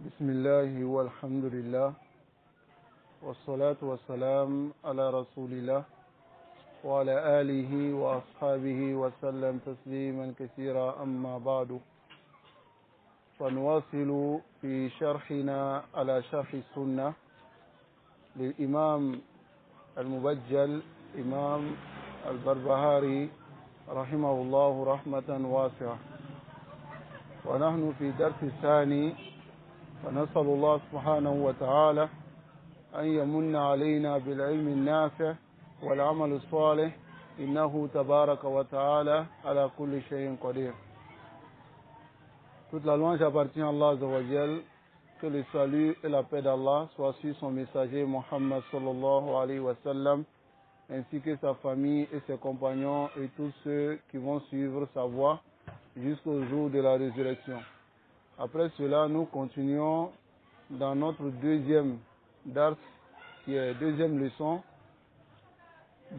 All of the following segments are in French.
بسم الله والحمد لله والصلاة والسلام على رسول الله وعلى آله وأصحابه وسلم تسليما كثيرا أما بعد فنواصل في شرحنا على شرح السنة للإمام المبجل إمام البربهاري رحمه الله رحمة واسعة. ونحن في درس الثاني فنسأل الله سبحانه وتعالى أن يمن علينا بالعلم النافع والعمل الصالح إنه تبارك وتعالى على كل شيء قدير. Toute la louange appartient à Allah Azza wa Jal. Que le salut et la paix d'Allah soient sur son messager Muhammad sallallahu alayhi wa sallam, ainsi que sa famille et ses compagnons et tous ceux qui vont suivre sa voie jusqu'au jour de la résurrection. Après cela, nous continuons dans notre deuxième dars, qui est deuxième leçon,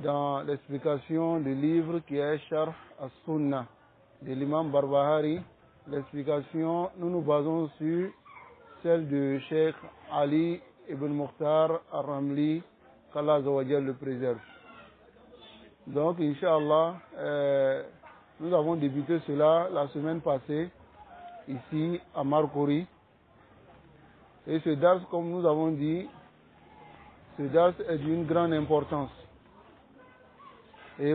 dans l'explication du livre qui est Sharh as-Sunnah de l'imam Barbahari. L'explication, nous nous basons sur celle de Cheikh Ali ibn Mukhtar al-Ramli, qu'Allah Azza wa Jal le préserve. Donc, Inch'Allah, nous avons débuté cela la semaine passée, ici à Marcouri. Et ce dars, comme nous avons dit, ce dars est d'une grande importance. Et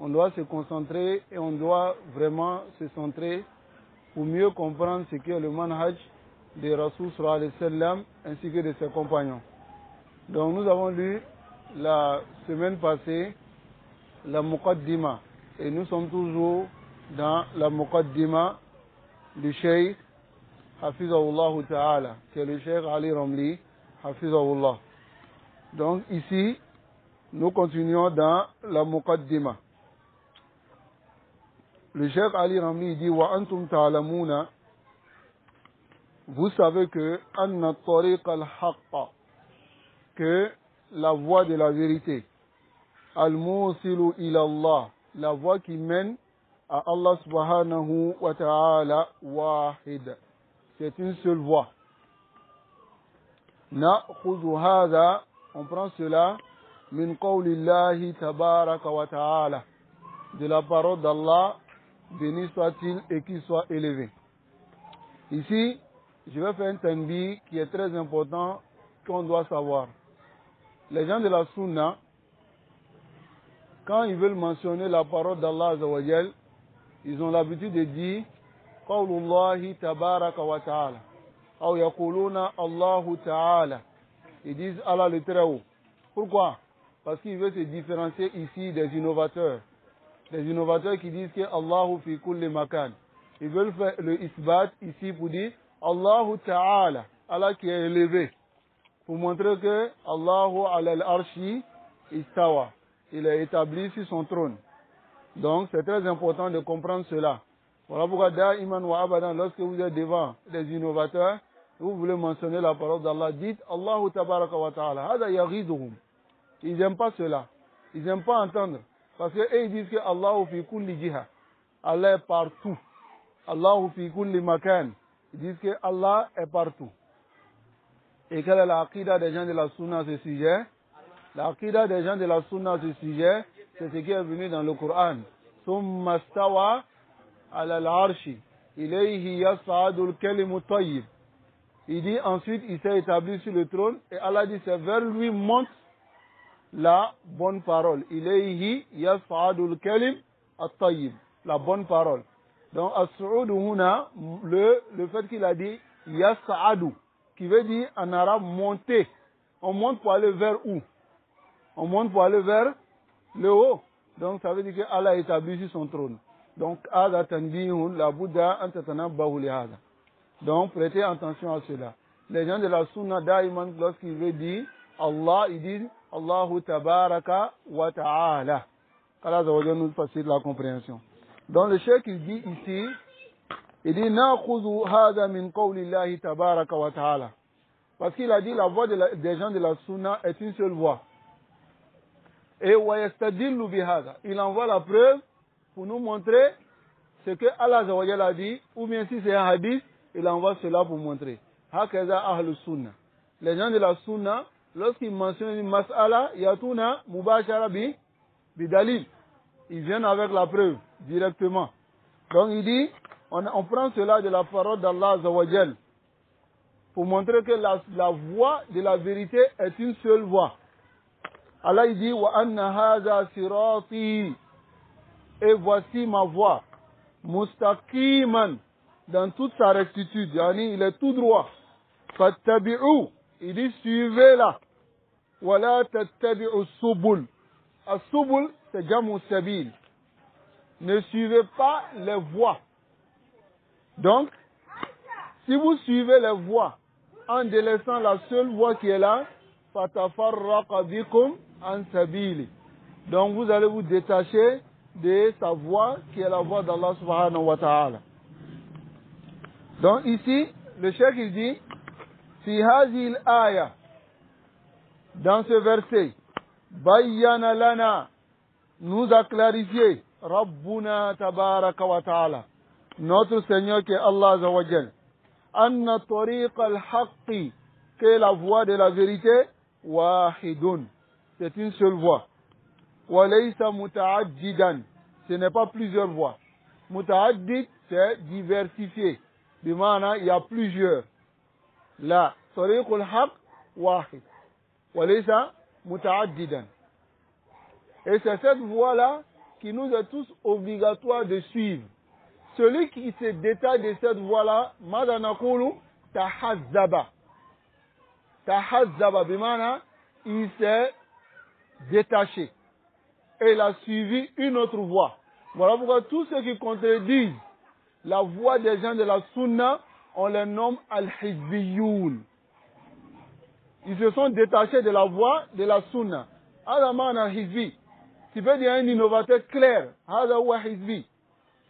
on doit se concentrer et on doit vraiment se centrer pour mieux comprendre ce qu'est le manhaj de Rasul sallallahu alayhi wa sallam ainsi que de ses compagnons. Donc nous avons lu la semaine passée la Muqaddima et nous sommes toujours dans la Muqaddima du Cheikh Hafizahullah Ta'ala, qui est le Cheikh Ali Ramli Hafizahullah. Donc ici, nous continuons dans la Muqaddima. Le Cheikh Ali Ramli dit wa antum ta'lamuna, vous savez que anna tariq al-haqqa, que la voie de la vérité, al-musilu ila Allah, la voie qui mène à Allah subhanahu wa ta'ala wahid, c'est une seule voie. Na'khudhu hadha, on prend cela min qawlillahi tabaraka wa ta'ala, de la parole d'Allah, béni soit-il et qu'il soit élevé. Ici, je vais faire un tanbih qui est très important, qu'on doit savoir. Les gens de la Sunna, quand ils veulent mentionner la parole d'Allah Azza wa Jal, ils ont l'habitude de dire Qawlullahi tabaraka wa ta'ala, ou yaquluna Allahu ta'ala. Ils disent Allah le très haut. Pourquoi? Parce qu'ils veulent se différencier ici des innovateurs. Les innovateurs qui disent que Allahu fi kulli makan. Ils veulent faire le isbat ici pour dire Allahu ta'ala, Allah qui est élevé. Pour montrer que Allahu ala al-arshi istawa. Il est établi sur son trône. Donc c'est très important de comprendre cela. Voilà pourquoi da'iman wa abadan, lorsque vous êtes devant les innovateurs, vous voulez mentionner la parole d'Allah, dites Allahu tabaraka wa ta'ala. Hada yaghiduhum. Ils n'aiment pas cela. Ils n'aiment pas entendre. Parce qu'eux ils disent que Allahu fi kulli jiha. Allah est partout. Allahu fi kulli makan. Ils disent que Allah est partout. Et quelle est l'aqida des gens de la sunna à ce sujet? L'aqida des gens de la sunna à ce sujet, c'est ce qui est venu dans le Coran. Summa stawa ala al-arshi. Ilayhi yas'adu al-kalimu tayyib. Il dit ensuite, il s'est établi sur le trône et Allah dit, c'est vers lui monte la bonne parole. Ilayhi yas'adu al-kalim at-tayyib. La bonne parole. Donc, as-su'udu huna, le fait qu'il a dit yas'adu, qui veut dire en arabe monter. On monte pour aller vers où? On monte pour aller vers le haut. Donc, ça veut dire que Allah est établi sur son trône. Donc, hada tanbihun la Bouddha antatanabbahu li hada. Donc, prêtez attention à cela. Les gens de la Sunna, da'iman, lorsqu'ils veulent dire Allah, ils disent Allahu tabaraka wa ta'ala. Allah nous facilite la compréhension. Donc, le cheikh, il dit ici, il dit na'khudhu hadha min qawlillahi tabaraka wa ta'ala. Parce qu'il a dit la voix des gens de la Sunna est une seule voix. Et wa yastadillu bihadha. Il envoie la preuve pour nous montrer ce que Allah Azza wa Jalla a dit, ou bien si c'est un hadith, il envoie cela pour montrer. Hakaza ahlus sunnah. Les gens de la sunna, lorsqu'ils mentionnent une mas'ala, yatuna mubashara bidalil. Ils viennent avec la preuve, directement. Donc il dit, on prend cela de la parole d'Allah Azza wa Jalla, pour montrer que la voie de la vérité est une seule voie. Allah il dit, wa anna hadha sirati, et voici ma voie, mustaqiman, dans toute sa rectitude, yani il est tout droit. Fattabi'u, il dit suivez-la. Wala tattabi'u subul. As-subul, c'est jamu sabil. Ne suivez pas les voies. Donc, si vous suivez les voies en délaissant la seule voie qui est là, fatafarraqa bikum an sabili. Donc vous allez vous détacher de sa voie qui est la voie d'Allah subhanahu wa ta'ala. Donc ici, le cheikh il dit, fi hadhihi al-aya, dans ce verset, bayyana lana, nous a clarifié, Rabbuna tabaraka wa ta'ala, notre Seigneur qui est Allah Azza wa Jal, anna tariq al-haqqi, que la voie de la vérité, wahidun, c'est une seule voie. Wa laysa muta'addidan, ce n'est pas plusieurs voies. Muta'addid, c'est diversifié. Bimana, il y a plusieurs. La tariq al-haqq wahid. Wa laysa muta'addidan. Et c'est cette voie-là qui nous est tous obligatoire de suivre. Celui qui se détache de cette voie-là, madanakulu tahazzaba. Tahazzaba, bimana, il s'est détaché. Et il a suivi une autre voie. Voilà pourquoi tous ceux qui contredisent la voie des gens de la sunna, on les nomme al-hizbiyoun. Ils se sont détachés de la voie de la sunna. Adama al-hizbi. Tu peux dire un innovateur clair. Hadawa hizbi.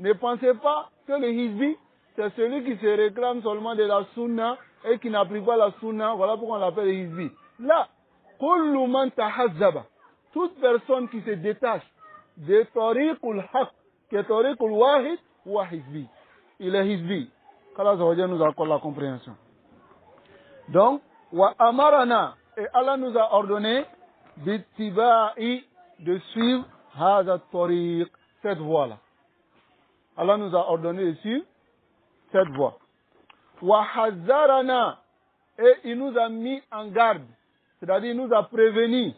Ne pensez pas que le hizbi, c'est celui qui se réclame seulement de la sunna et qui n'applique pas la sunna. Voilà pourquoi on l'appelle le hizbi. Là, kullu man tahazzaba. Toute personne qui se détache de tariqul haq, qui est tariqul wahid, ou hizbi. Il est hizbi. Allah nous accorde la compréhension. Donc, wa amarana, et Allah nous a ordonné bittiba'i, de suivre hadha tariq, cette voie-là. Allah nous a ordonné de suivre cette voie. Wa hazzarana, et il nous a mis en garde, c'est-à-dire il nous a prévenu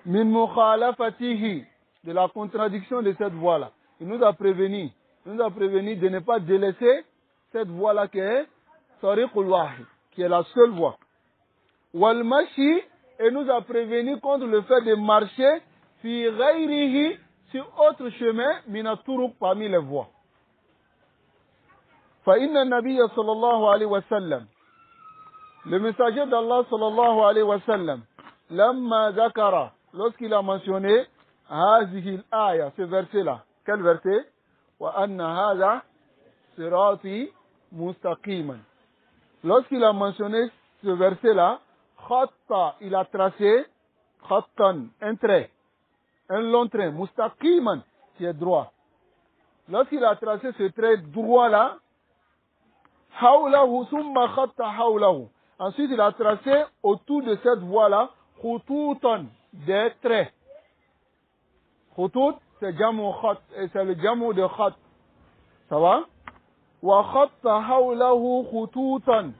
min mukhalafatihi, de la contradiction de cette voie-là. Il nous a prévenu de ne pas délaisser cette voie-là qui est tariqul wahid, qui est la seule voie. Wal mashi, et nous a prévenu contre le fait de marcher fi ghayrihi, sur autre chemin, mina turuq, parmi les voies. Fa inna nabiyya sallallahu alayhi wa sallam, le messager d'Allah sallallahu alayhi wa sallam, lamma zakara, lorsqu'il a mentionné hazihi al-aya, ce verset-là. Quel verset? Wa anna hadha sirati mustaqiman. Lorsqu'il a mentionné ce verset-là, khatta, il a tracé khattan, un trait, un long trait, mustaqiman, qui est droit. Lorsqu'il a tracé ce trait droit-là, hawlahu summa khatta hawlahu. Ensuite, il a tracé autour de cette voie-là, khututan, des traits. Khutut, c'est jamu khat, et c'est le jamu de khat. Ça va? Wa khatta hawlahu khututan.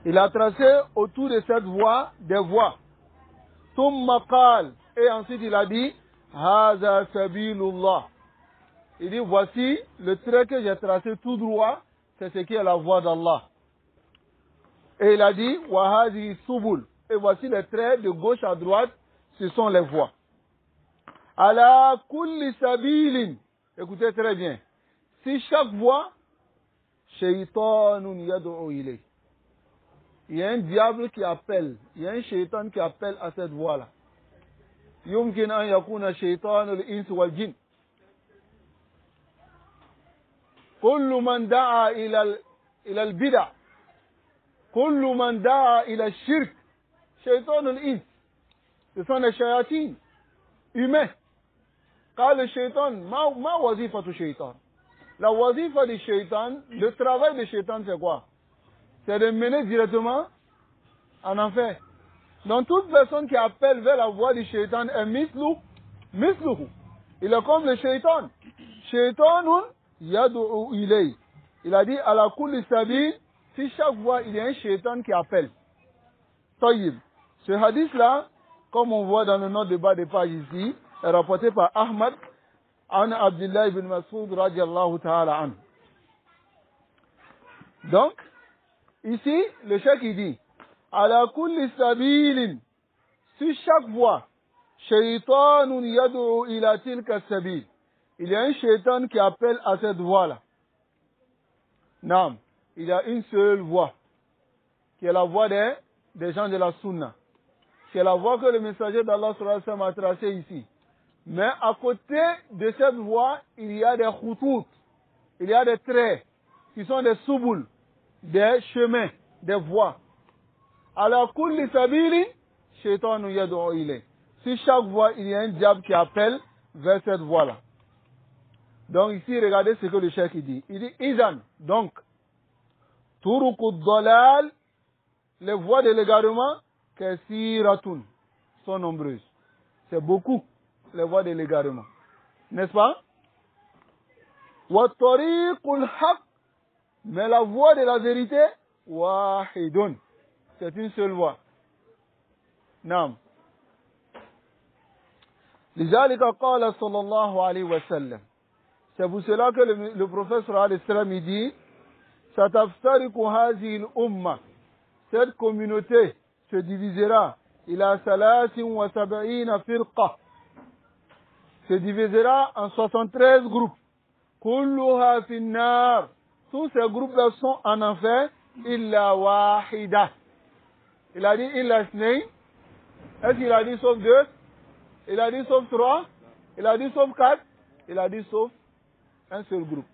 Il a tracé autour de cette voie des voies. Thumma qal, et ensuite il a dit, Haza sabilullah. Il dit, voici le trait que j'ai tracé tout droit, c'est ce qui est la voie d'Allah. Et il a dit, Wa hazi subul. Et voici les traits de gauche à droite, ce sont les voies. Ala kulli sabilin. Écoutez très bien. Si chaque voie, shaytanun yad'u ilayh. Il y a un diable qui appelle, il y a un shaitan qui appelle à cette voie-là. Yumkin an yakuna shaytan al-ins wal jinn. Kullu man da'a ila al-bid'a. Kullu man da'a ila al-shirk. Shaytan al-ins. Ce sont les shayatines humains. Car le shaitan, ma wazifa tu shaitan. La wazifa du shaitan, le travail du shaitan, c'est quoi? C'est de mener directement en enfer. Donc toute personne qui appelle vers la voie du shaitan est misluhu. Il est comme le shaitan. Shaitanun yad'u ilay. Il a dit, à la kulli sabil, si chaque fois il y a un shaitan qui appelle. Tayyib. Ce hadith-là, comme on voit dans le note de bas de page ici, est rapporté par Ahmad, an Abdullah ibn Mas'ud radiallahu ta'ala an. Donc, ici, le cheikh il dit, ala kulli sabilin, sur chaque voie, shaytanun yad'u ila tilka sabil. Il y a un shaitan qui appelle à cette voie-là. Non, il y a une seule voie, qui est la voie des gens de la sunna. C'est la voie que le messager d'Allah a tracée ici. Mais à côté de cette voie, il y a des khutout, il y a des traits, qui sont des subul, des chemins, des voies. Ala kulli sabili, shaytanu yad'u ilay. Sur chaque voie, il y a un diable qui appelle vers cette voie-là. Donc ici, regardez ce que le cheikh dit. Il dit, Izan, donc, turukud dalal, les voies de l'égarement, kasiratun, sont nombreuses. C'est beaucoup, les voies de l'égarement. N'est-ce pas? Wa tariqul haq, mais la voie de la vérité, wahidun, c'est une seule voie. Naam. لذلك قال صلى الله عليه وسلم. C'est pour cela que le prophète sallallahu alayhi wa sallam dit, Sataftariku hazil umma, cette communauté se divisera, ila salatin wa sab'ina firqa, se divisera en 73 groupes. Kulluha finnar, tous ces groupes-là sont en enfer, illa wahida. Il a dit illa snayn. Est-ce qu'il a dit sauf 2? Il a dit sauf 3? Il a dit sauf 4? Il a dit sauf un seul groupe.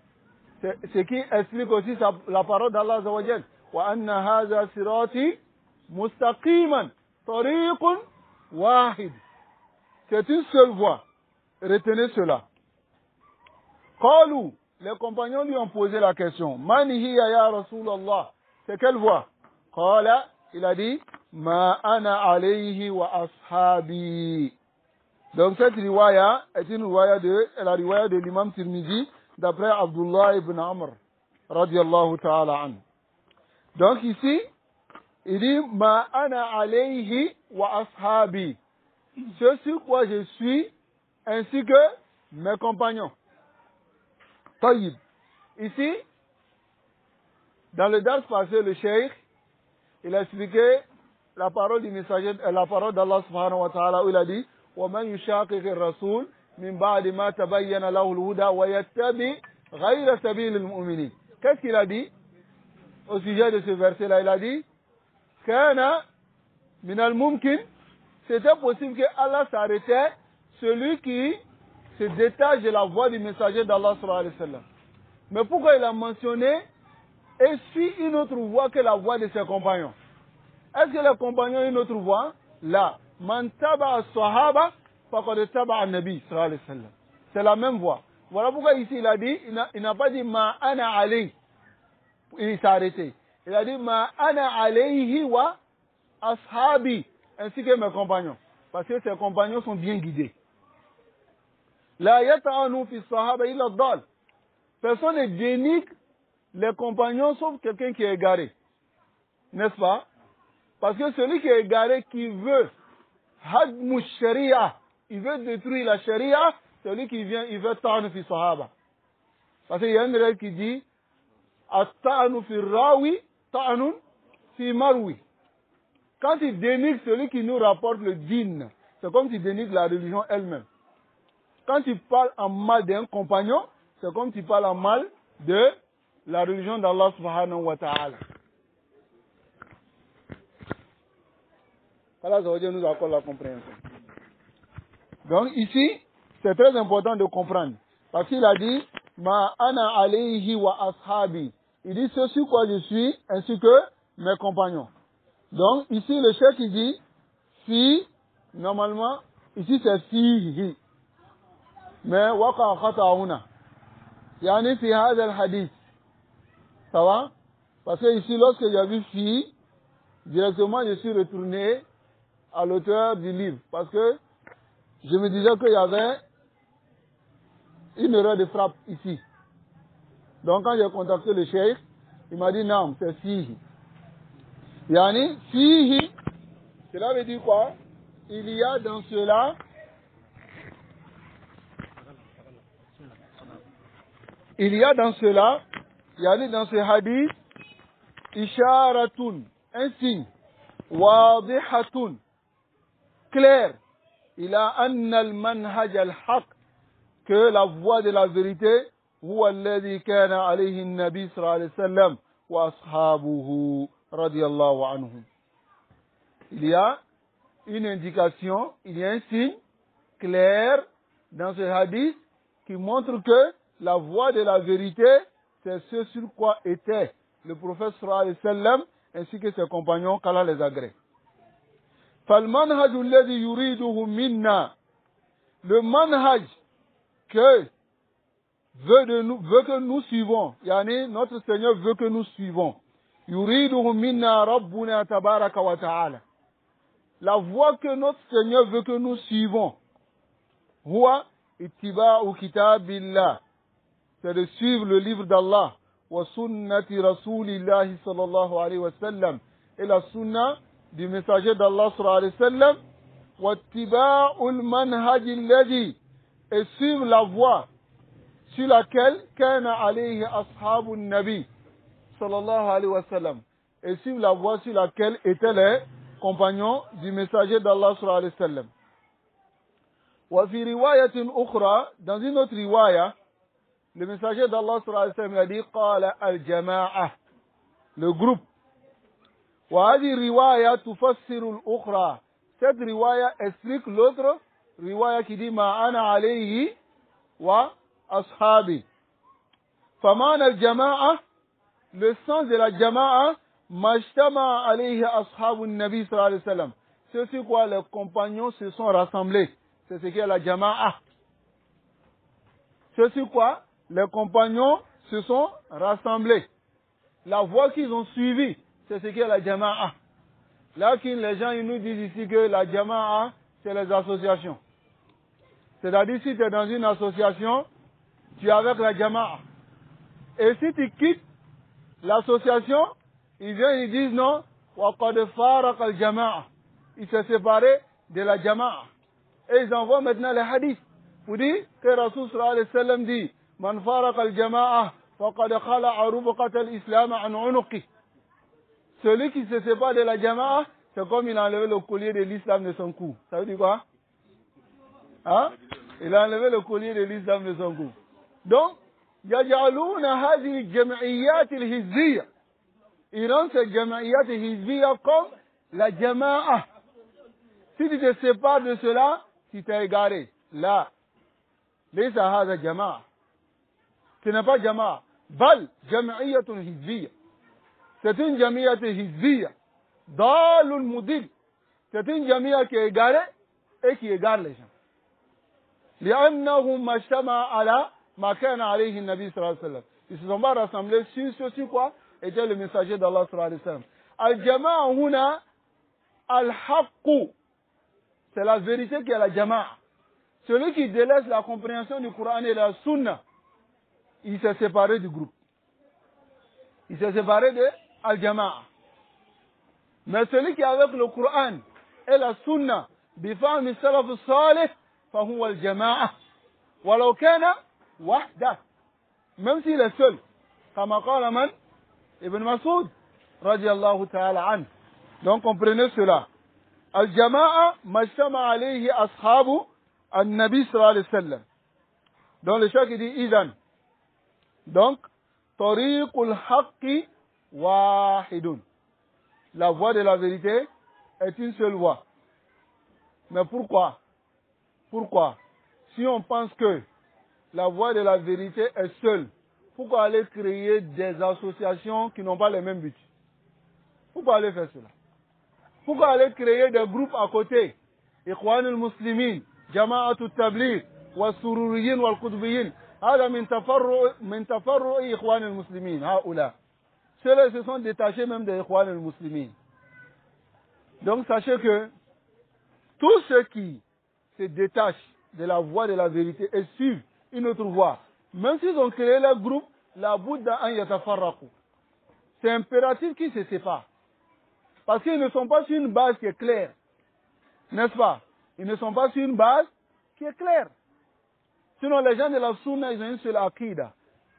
C'est ce qui explique aussi la parole d'Allah Azza wa Jal. Wa anna hadha sirati mustaqiman tariqun wahid. C'est une seule voie. Retenez cela. Qalu, les compagnons lui ont posé la question. Man hiya ya Rasulallah? C'est quelle voie? Qala, il a dit, ma ana alayhi wa ashabi. Donc cette riwaya est une riwaya la riwaya de l'imam Tirmidhi d'après Abdullah ibn Amr radiyallahu ta'ala an. Donc ici, il dit ma ana alayhi wa ashabi. Ce sur quoi je suis ainsi que mes compagnons. Tayyib. Ici, dans le dars passé, le cheikh, il a expliqué la parole du messager, la parole d'Allah subhanahu wa ta'ala où il a dit وَمَنْ يُشَاقِقِ الرَّسُولِ مِنْ بَعْدِ مَا تَبَيَّنَ لَهُ الْهُدَى وَيَتَّبِعْ غَيْرَ سَبِيلِ الْمُؤْمِنِينَ. Qu'est-ce qu'il a dit au sujet de ce verset-là? Il a dit كَانَ مِنَ الْمُمْكِنِ, c'était possible que Allah s'arrêtait celui qui se détache de la voie du messager d'Allah sallallahu alayhi wa sallam. Mais pourquoi il a mentionné et suit une autre voie que la voie de ses compagnons? Est-ce que les compagnons ont une autre voie? Là. Man taba as-sahaba faqad taba an-nabi sallallahu alayhi wa sallam. C'est la même voie. Voilà pourquoi ici il a dit, il n'a pas dit ma ana alayhi. Il s'est arrêté. Il a dit ma ana alayhi wa ashabi, ainsi que mes compagnons. Parce que ses compagnons sont bien guidés. La yata'anu fi sahaba illa ad-dal. Personne ne dénigre les compagnons sauf quelqu'un qui est égaré. N'est-ce pas? Parce que celui qui est égaré, qui veut hadmu sharia, il veut détruire la sharia, celui qui vient, il veut ta'anu fi sahaba. Parce qu'il y a une règle qui dit at-ta'anu fi rawi, ta'anun fi marwi. Quand il dénigre celui qui nous rapporte le din, c'est comme s'il dénigre la religion elle-même. Quand tu parles en mal d'un compagnon, c'est comme tu parles en mal de la religion d'Allah subhanahu wa ta'ala. Allah nous accorde la compréhension. Donc ici, c'est très important de comprendre. Parce qu'il a dit, ma ana alayhi wa ashabi. Il dit ce sur quoi je suis, ainsi que mes compagnons. Donc ici, le cheikh il dit, fi, normalement, ici c'est fihi. Mais وقع خطأ هنا يعني في هذا الحديث. Ça va? Parce que ici, lorsque j'ai vu fille, directement je suis retourné à l'auteur du livre. Parce que je me disais qu'il y avait une erreur de frappe ici. Donc quand j'ai contacté le cheikh, il m'a dit non, c'est fihi. Yani, fihi, cela veut dire quoi? Il y a dans cela, yani dans ce hadith, isharatun, un signe, wadihatun, clair, ila anna al-manhaj al-haq, que la voie de la vérité, huwa alladhi kana alayhi an-nabi sallallahu alayhi wa sallam wa ashabuhu radiyallahu anhum. Il y a une indication, il y a un signe clair dans ce hadith qui montre que la voie de la vérité, c'est ce sur quoi était le prophète sallallahu alayhi wa sallam ainsi que ses compagnons qu'Allah les agrée. فالمنهج الذي يريده منا, le manhaj que veut que nous suivons, yani notre Seigneur veut que nous suivons. يريده منا ربنا تبارك وتعالى. La voie que notre Seigneur veut que nous suivons, huwa ittiba'u kitabillah, c'est de suivre le livre d'Allah, wa sunnati rasulillahi sallallahu alayhi wa sallam, et la sunna du messager d'Allah sallallahu alayhi wa sallam, wa ittiba'ul manhaj alladhi, et suivre la voie sur laquelle kana alayhi ashabun nabi sallallahu alayhi wa sallam, et suivre la voie sur laquelle étaient les compagnons du messager d'Allah sallallahu alayhi wa sallam. Wa fi riwayatin ukhra, dans une autre riwaya, le messager d'Allah sallallahu alayhi wa sallam a dit qala al-jama'a, le groupe. Wa hadi riwaya tufassiru al-ukhra, cette riwaya explique l'autre riwaya qui dit ma ana alayhi wa ashabi. Famana al-jama'a, le sens de la jama'a, Majtama alayhi ashabun nabi sallallahu alayhi wa sallam. C'est sur quoi les compagnons se sont rassemblés. C'est ce qu'est la jama'a. C'est sur quoi les compagnons se sont rassemblés. La voie qu'ils ont suivie, c'est ce qu'est la jama'a. Là, les gens ils nous disent ici que la jama'a, c'est les associations. C'est-à-dire, si tu es dans une association, tu es avec la jama'a. Et si tu quittes l'association, ils viennent, ils disent non, waqad faraq al-jama'a. Il s'est séparé de la jama'a. Et ils envoient maintenant les hadiths pour dire que Rasul sallallahu alayhi wa sallam dit man faraq al-jama'a faqad khala'a rubqat al-islam an unuqi. Celui qui se sépare de la jama'a, c'est comme il a enlevé le collier de l'islam de son cou. Ça veut dire quoi? Hein? Il a enlevé le collier de l'islam de son cou. Donc, yaj'aluna hadhihi al-jam'iyyat al-hizbiyya. Ils rendent ces jama'iyat et hizbiya comme la jama'a. Si tu te sépares de cela, tu t'es égaré. Là, laysa hadha jama'a. Ce n'est pas jama'a. Bal jama'iyatun hizbiya. C'est une jama'iyat hizbiya. Dalun mudil. C'est une jama'a qui est égarée et qui égare les gens. لأنهم مجتمع على ما كان عليه النبي صلى الله عليه وسلم. Ils se sont pas rassemblés sur quoi était le messager d'Allah sallallahu alayhi wa sallam. Al-jama'a huna al-haqqu. C'est la vérité qui est la jama'a. Celui qui délaisse la compréhension du Coran et de la Sunna, il s'est séparé du groupe. Il s'est séparé de al-jama'a. Mais celui qui est avec le Coran et la Sunna, bifahmi salaf salih, fahuwa al-jama'a. Walau kana wahda. Même s'il est seul. Kama qala man Ibn Mas'ud, radiallahu ta'ala an. Donc comprenez cela. Al-jama'a majtama alayhi ashabu an-nabi sallallahu alayhi wa sallam. Donc le cheikh dit idan. Donc, tariqul haqqi wahidun. La voie de la vérité est une seule voie. Mais pourquoi? Pourquoi? Si on pense que la voie de la vérité est seule, pourquoi aller créer des associations qui n'ont pas les mêmes buts? Pourquoi aller faire cela? Pourquoi aller créer des groupes à côté? Ikhwanul Muslimin, Jama'atul Tabligh, والسروريين والقطبيين هذا من تفرع إخوان المسلمين هؤلاء. Ceux-là se sont détachés même des Ikhwan al-Muslimin. Donc sachez que tous ceux qui se détachent de la voie de la vérité et suivent une autre voie, même s'ils ont créé leur groupe, la Bouddha an yatafarraqu. C'est impératif qu'ils se séparent. Parce qu'ils ne sont pas sur une base qui est claire. N'est-ce pas? Ils ne sont pas sur une base qui est claire. Sinon, les gens de la Sunna, ils ont une seule Aqidah.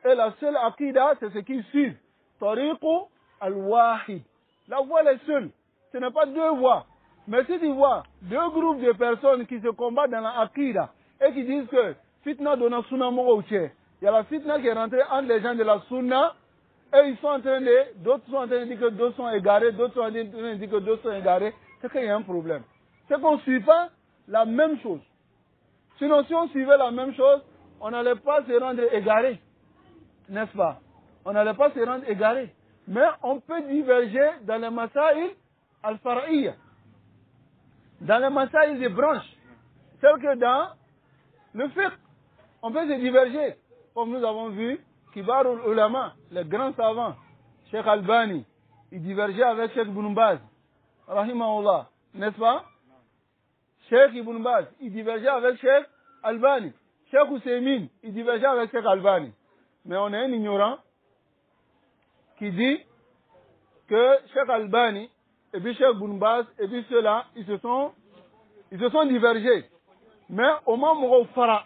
Et la seule Aqidah, c'est ce qu'ils suivent. Tariqu al-Wahid. La voie est seule. Ce n'est pas deux voies. Mais si tu vois deux groupes de personnes qui se combattent dans la Aqidah et qui disent que fitna donna Sunna Mourouché, il y a la fitna qui est rentrée entre les gens de la Sunna et ils sont en train de, d'autres sont en train de dire que d'autres sont égarés, d'autres sont en train de dire que d'autres sont égarés. C'est qu'il y a un problème. C'est qu'on ne suit pas la même chose. Sinon, si on suivait la même chose, on n'allait pas se rendre égaré. N'est-ce pas? On n'allait pas se rendre égaré. Mais on peut diverger dans les masaïl al-far'iyya. Dans les masaïl des branches. Telles que dans le fiqh, on peut se diverger. Comme nous avons vu, Kibarul Ulama, les grands savants, Cheikh Albani, il divergeait avec Cheikh Ibn Baz, rahimahullah, n'est-ce pas? Cheikh Ibn Baz, il divergeait avec Cheikh Albani. Cheikh Ousseymine, il divergeait avec Cheikh Albani. Mais on est un ignorant qui dit que Cheikh Albani, et puis Cheikh Ibn Baz, et puis ceux-là, ils se sont divergés. Mais au moment où Farah,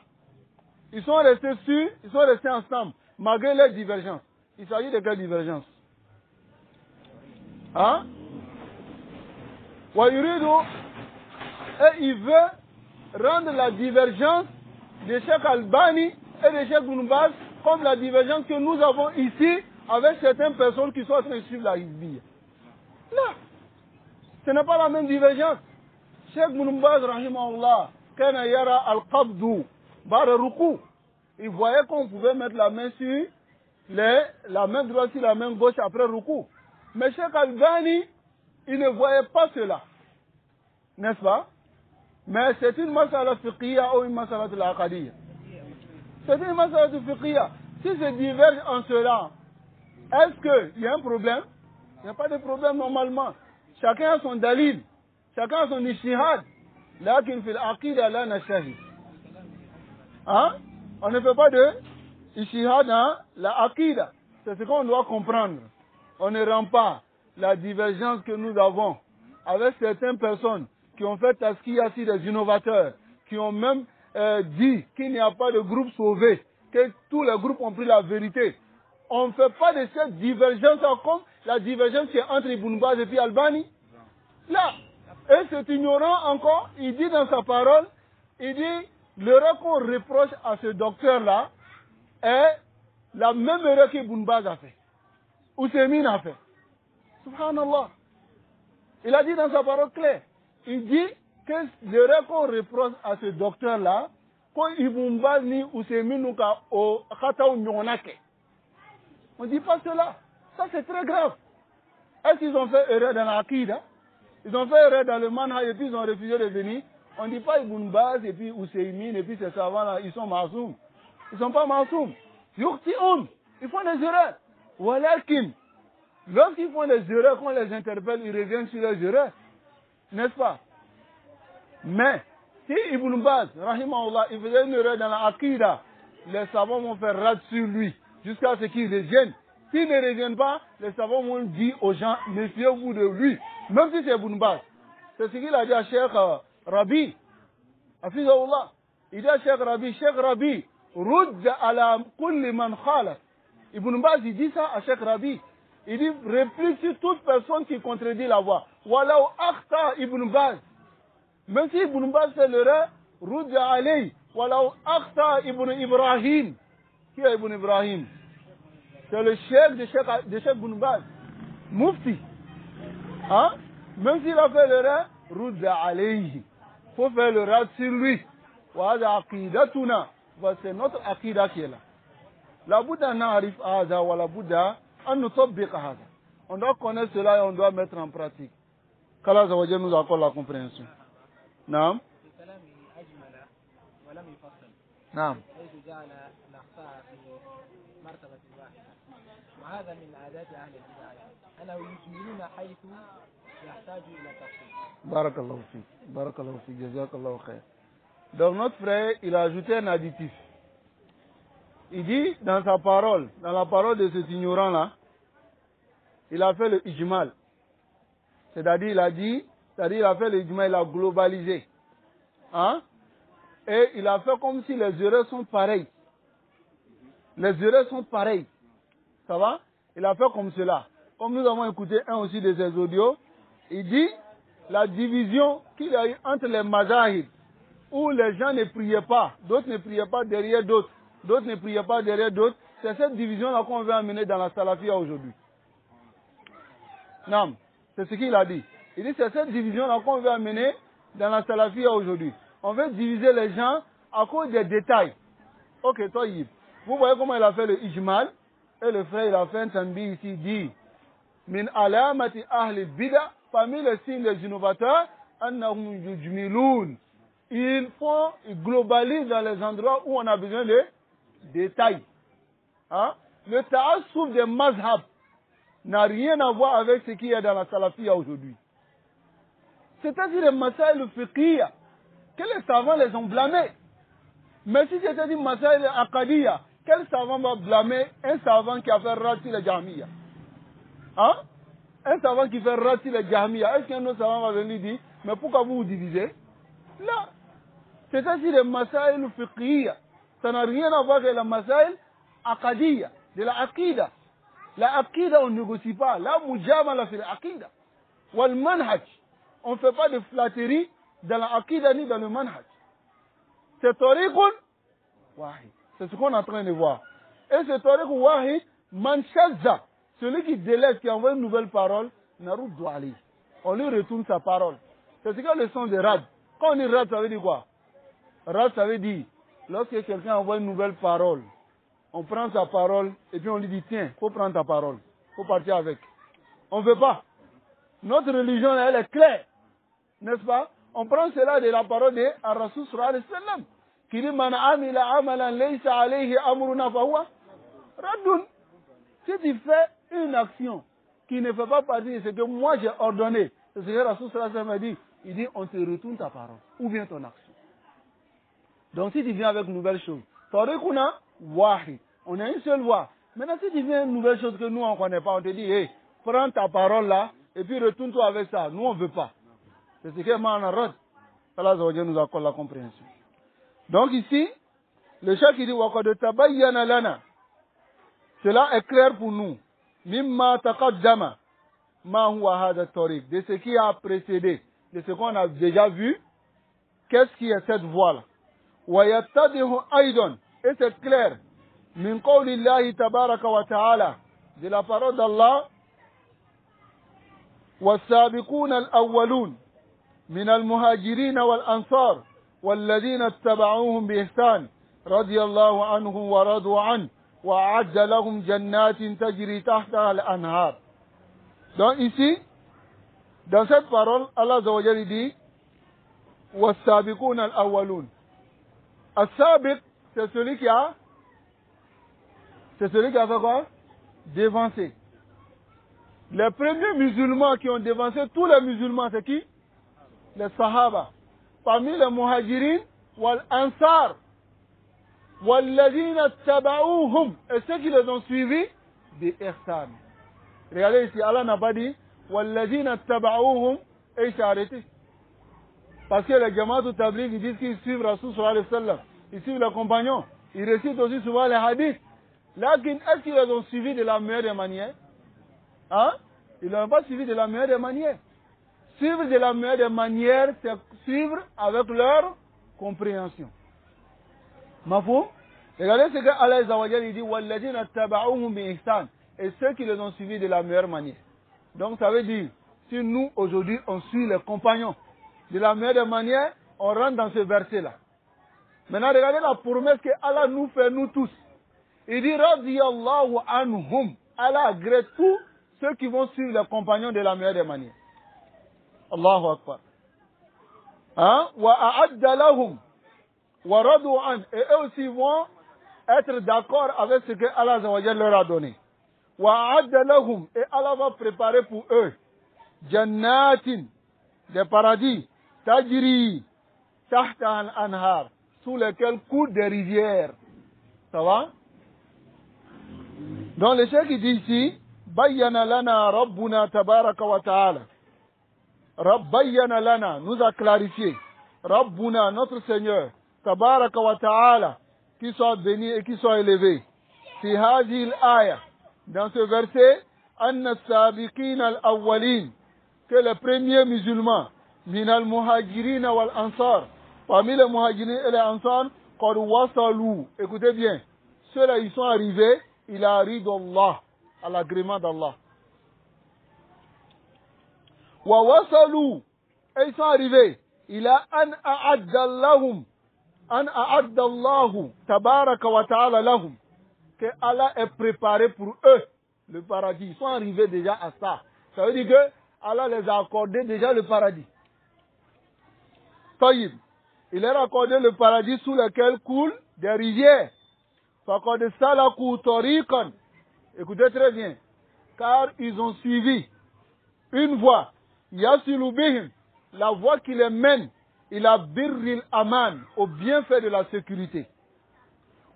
ils sont restés sûrs, ils sont restés ensemble, malgré les divergences. Il s'agit de quelle divergence? Hein? Et il veut rendre la divergence de Cheikh Albani et de Cheikh Ibn Baz comme la divergence que nous avons ici avec certaines personnes qui sont en train de suivre la Hizbiyya. Non, ce n'est pas la même divergence. Cheikh Ibn Baz, rahimahullah, kana yara al-qabdu bar ruku. Il voyait qu'on pouvait mettre la main sur la main droite sur la main gauche après ruku. Mais Cheikh Albani, il ne voyait pas cela. N'est-ce pas? Mais c'est une masala fiqhiyya ou une masala al-aqadiyya. C'est une masala fiqhiyya. Si se diverge en cela, est-ce qu'il y a un problème? Il n'y a pas de problème normalement. Chacun a son dalil. Chacun a son ijtihad. Lakin fil aqida la nashahid. Hein? On ne fait pas de ijtihad dans la aqida. C'est ce qu'on doit comprendre. On ne rend pas la divergence que nous avons avec certaines personnes qui ont fait taskiya sur des innovateurs, qui ont même dit qu'il n'y a pas de groupe sauvé, que tous les groupes ont pris la vérité. On ne fait pas de cette divergence comme la divergence qui est entre Ibn Baz et puis Albani. Là, et cet ignorant encore, il dit dans sa parole, il dit, l'erreur qu'on reproche à ce docteur-là est la même erreur qu'Ibn Baz a fait. Ousseymine a fait. Subhanallah. Il a dit dans sa parole claire, il dit que l'erreur qu'on reproche à ce docteur-là, quand Ibn Baz ni Ousseymine nous ka au khataou nyonake. On ne dit pas cela. Ça c'est très grave. Est-ce qu'ils ont fait erreur dans l'Aqida? Ils ont fait erreur dans le manhaj et puis ils ont refusé de venir. On ne dit pas Ibn Baz et puis Ousseymine et puis ces savants-là, ils sont masoum. Ils ne sont pas masoum. Yukhti'un. Ils font des erreurs. Walakin. Lorsqu'ils font des erreurs, qu'on les interpelle, ils reviennent sur leurs erreurs. N'est-ce pas? Mais, si Ibn Baz, rahimahullah, il faisait une erreur dans la Aqida, les savants vont faire rad sur lui, jusqu'à ce qu'ils reviennent. S'ils ne reviennent pas, les savants vont dire aux gens, méfiez-vous de lui. Même si c'est Ibn Baz. C'est ce qu'il a dit à Cheikh Rabi. Hafizahullah. Il dit à Cheikh Rabi, Rudda ala kulli man khalaf. Ibn Baz, il dit ça à Cheikh Rabi. Il dit, réplique sur toute personne qui contredit la voie. Walau akhta Ibn Baz. Même si Ibn Baz fait l'erreur, Rudda alayhi. Walau akhta Ibn Ibrahim. Qui est Ibn Ibrahim? C'est le chef de Cheikh Ibn Baz. Mufti. Hein? Même s'il a fait l'erreur, Rudda alayhi. Il faut faire l'erreur sur lui. Wa'ada aqidatuna. C'est notre aqida qui est là. La Bouddha n'arrive à Haza wa la Bouddha. On doit connaître cela et on doit mettre en pratique. Qu'Allah Zawajal nous accorde la compréhension. Naam. نعم. حيث جعل الأخطاء في مرتبة واحدة، وهذا من عادات أهل البدع أنه يجملون حيث يحتاج إلى تفصيل. بارك الله فيك. بارك الله فيك. جزاك الله خير. Donc notre frère, il a ajouté un additif. Il dit dans sa parole, dans la parole de cet ignorant-là, il a fait le ijmal. C'est-à-dire, il a dit, c'est-à-dire, il a fait le ijmal, il a globalisé. Hein? Et il a fait comme si les erreurs sont pareilles. Les erreurs sont pareilles. Ça va? Il a fait comme cela. Comme nous avons écouté un aussi de ses audios, il dit la division qu'il y a eu entre les mazahib, où les gens ne priaient pas, d'autres ne priaient pas derrière d'autres, d'autres ne priaient pas derrière d'autres, c'est cette division-là qu'on veut amener dans la salafia aujourd'hui. Non, c'est ce qu'il a dit. Il dit c'est cette division-là qu'on veut amener dans la salafia aujourd'hui. On veut diviser les gens à cause des détails. Ok, toi Yves, vous voyez comment il a fait le ijmal, et le frère il a fait un tanbi ici, il dit min alamati ahli bida, parmi les signes des innovateurs, annahum yujmiloun. Ils globalisent dans les endroits où on a besoin de détails. Hein? Le ta'assouf des mazhab n'a rien à voir avec ce qu'il y a dans la salafia aujourd'hui. C'est-à-dire les masaïl fiqhiyya, que les savants les ont blâmés. Mais si c'était dit masaïl akadiyya, quel savant va blâmer un savant qui a fait rati le jahmiya? Hein? Un savant qui fait rati le jahmiya, est-ce qu'un autre savant va venir dire, mais pourquoi vous vous divisez? Là, c'est-à-dire les masaïl fiqhiyya, ça n'a rien à voir avec la masaïl akadiyya, de la akida. La akida, on ne négocie pas. La mujamala fait la akida. Wal manhaj, on ne fait pas de flatterie dans la akida ni dans le manhaj. C'est tariqun wahid. C'est ce qu'on est en train de voir. Et ce tariq wahid, man shazza, celui qui délaisse, qui envoie une nouvelle parole, naruddu alayh. On lui retourne sa parole. C'est ce que le son de rad. Quand on dit rad, ça veut dire quoi? Rad, ça veut dire, lorsque quelqu'un envoie une nouvelle parole, on prend sa parole et puis on lui dit, tiens, il faut prendre ta parole, il faut partir avec. On ne veut pas. Notre religion, elle est claire. N'est-ce pas? On prend cela de la parole de Ar-Rasul sallallahu alayhi wa sallam, qui dit, man amila amalan laysa alayhi amruna fahuwa raddun. Si tu fais une action qui ne fait pas partie de ce que moi j'ai ordonné, c'est ce que Ar-Rasul sallallahu alayhi wa sallam a dit, il dit, on te retourne ta parole, ou bien ton action. Donc si tu viens avec une nouvelle chose, tariquna wahid, on a une seule voie. Maintenant si tu viens une nouvelle chose que nous on ne connaît pas, on te dit, hey, prends ta parole là, et puis retourne-toi avec ça. Nous on ne veut pas. C'est ce que Ma'anarad, Allah nous accorde la compréhension. Donc ici, le chef qui dit, waqad tabayyana lana, cela est clair pour nous, mimma taqaddama, ma huwa hada tariq, de ce qui a précédé, de ce qu'on a déjà vu, qu'est-ce qui est cette voie-là. ويتضح أيضا, et c'est clair, من قول الله تبارك وتعالى, de la parole d'Allah, والسابقون الأولون من المهاجرين والأنصار والذين اتبعوهم بإحسان رضي الله عنهم ورضوا عنه وأعد لهم جنات تجري تحتها الأنهار. Donc ici, dans cette parole, Allah Azza wa Jalla dit والسابقون الأولون. As-Sabiq, c'est celui qui a fait quoi? Dévancé. Les premiers musulmans qui ont dévancé tous les musulmans, c'est qui? Les Sahaba. Parmi les Muhajirin, wal Ansar, wal ladina taba'ouhum, et ceux qui les ont suivis, bi ihsan. Regardez ici, Allah n'a pas dit wal ladina taba'ouhum, et il s'est arrêté. Parce que les Jama'at Tabligh, ils disent qu'ils suivent Rasul sallallahu alayhi wa sallam. Ils suivent les compagnons. Ils récitent aussi souvent les hadiths. Là, est-ce qu'ils les ont suivis de la meilleure des manières? Hein? Ils ne l'ont pas suivi de la meilleure des manières. Suivre de la meilleure des manières, c'est suivre avec leur compréhension. Mafou? Regardez ce que Allah Azza wa Jalla dit, وَالَّذِينَ اتَّبَعُوهُمْ بِإِحْسَانٍ, et ceux qui les ont suivis de la meilleure manière. Donc ça veut dire, si nous, aujourd'hui, on suit les compagnons de la meilleure des manières, on rentre dans ce verset-là. Maintenant, regardez la promesse que Allah nous fait, nous tous. Il dit, radiyallahu anhum. Allah agrée tous ceux qui vont suivre les compagnons de la meilleure des manières. Allahu Akbar. Hein? Wa a'adda lahum Wa radu an. Et eux aussi vont être d'accord avec ce que Allah Azza wa Jalla leur a donné. Wa a'adda lahum. Et Allah va préparer pour eux jannatin, des paradis, tajri tahta al-anhar, sous lesquels coulent des rivières. Ça va? Donc le cheikh dit ici, bayyana lana rabbuna tabaraka wa ta'ala. Bayyana lana, nous a clarifié. Rabbuna, notre Seigneur, tabaraka wa ta'ala, qui soit béni et qui soit élevé. Fi hadhihi al-aya, dans ce verset, anna as-sabiqin al-awwalin, que les premiers musulmans, min al-muhajirin wal-ansar, parmi les muhajirin et les ansar, qad wasalu, écoutez bien, ceux-là ils sont arrivés, il a ridallah, à l'agrément d'Allah. Wa wasalu, et ils sont arrivés, il a an a'addallahu, tabaraka wa ta'ala lahum, que Allah est préparé pour eux le paradis. Ils sont arrivés déjà à ça. Ça veut dire que Allah les a accordé déjà le paradis. Taïb. Il leur a accordé le paradis sous lequel coulent des rivières. Faqad salaku tariqan. Écoutez très bien. Car ils ont suivi une voie. Yasilu bihim. La voie qui les mène. Ila birril aman. Au bienfait de la sécurité.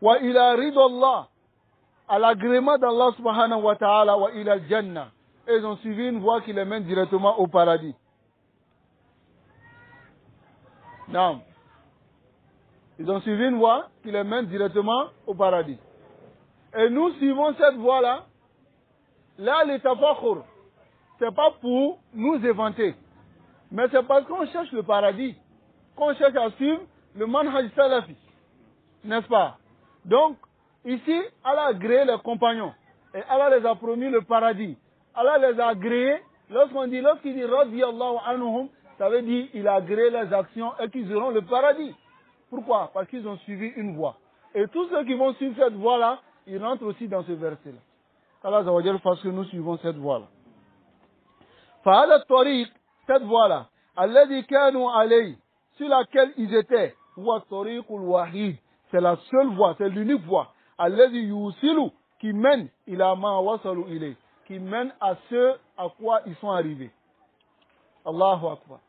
Wa ila ridallah. À l'agrément d'Allah subhanahu wa ta'ala. Wa ila al-jannah. Et ils ont suivi une voie qui les mène directement au paradis. Non. Ils ont suivi une voie qui les mène directement au paradis. Et nous suivons cette voie-là. Là, les tafakhur, c'est pas pour nous éventer. Mais c'est parce qu'on cherche le paradis. Qu'on cherche à suivre le manhaj salafi. N'est-ce pas? Donc, ici, Allah a agréé les compagnons. Et Allah les a promis le paradis. Allah les a agréés. Lorsqu'il dit radiyallahu anhum, ça veut dire il a agréé les actions et qu'ils auront le paradis. Pourquoi? Parce qu'ils ont suivi une voie. Et tous ceux qui vont suivre cette voie-là, ils rentrent aussi dans ce verset-là. Allah va dire parce que nous suivons cette voie-là. Fa'ala tariq, cette voie-là, alladhi kanu alayhi, sur laquelle ils étaient, huwa tariqul wahid, c'est la seule voie, c'est l'unique voie, alladhi yusilu, qui mène ila ma wasalu ilayhi, qui mène à ce à quoi ils sont arrivés. Allahu Akbar.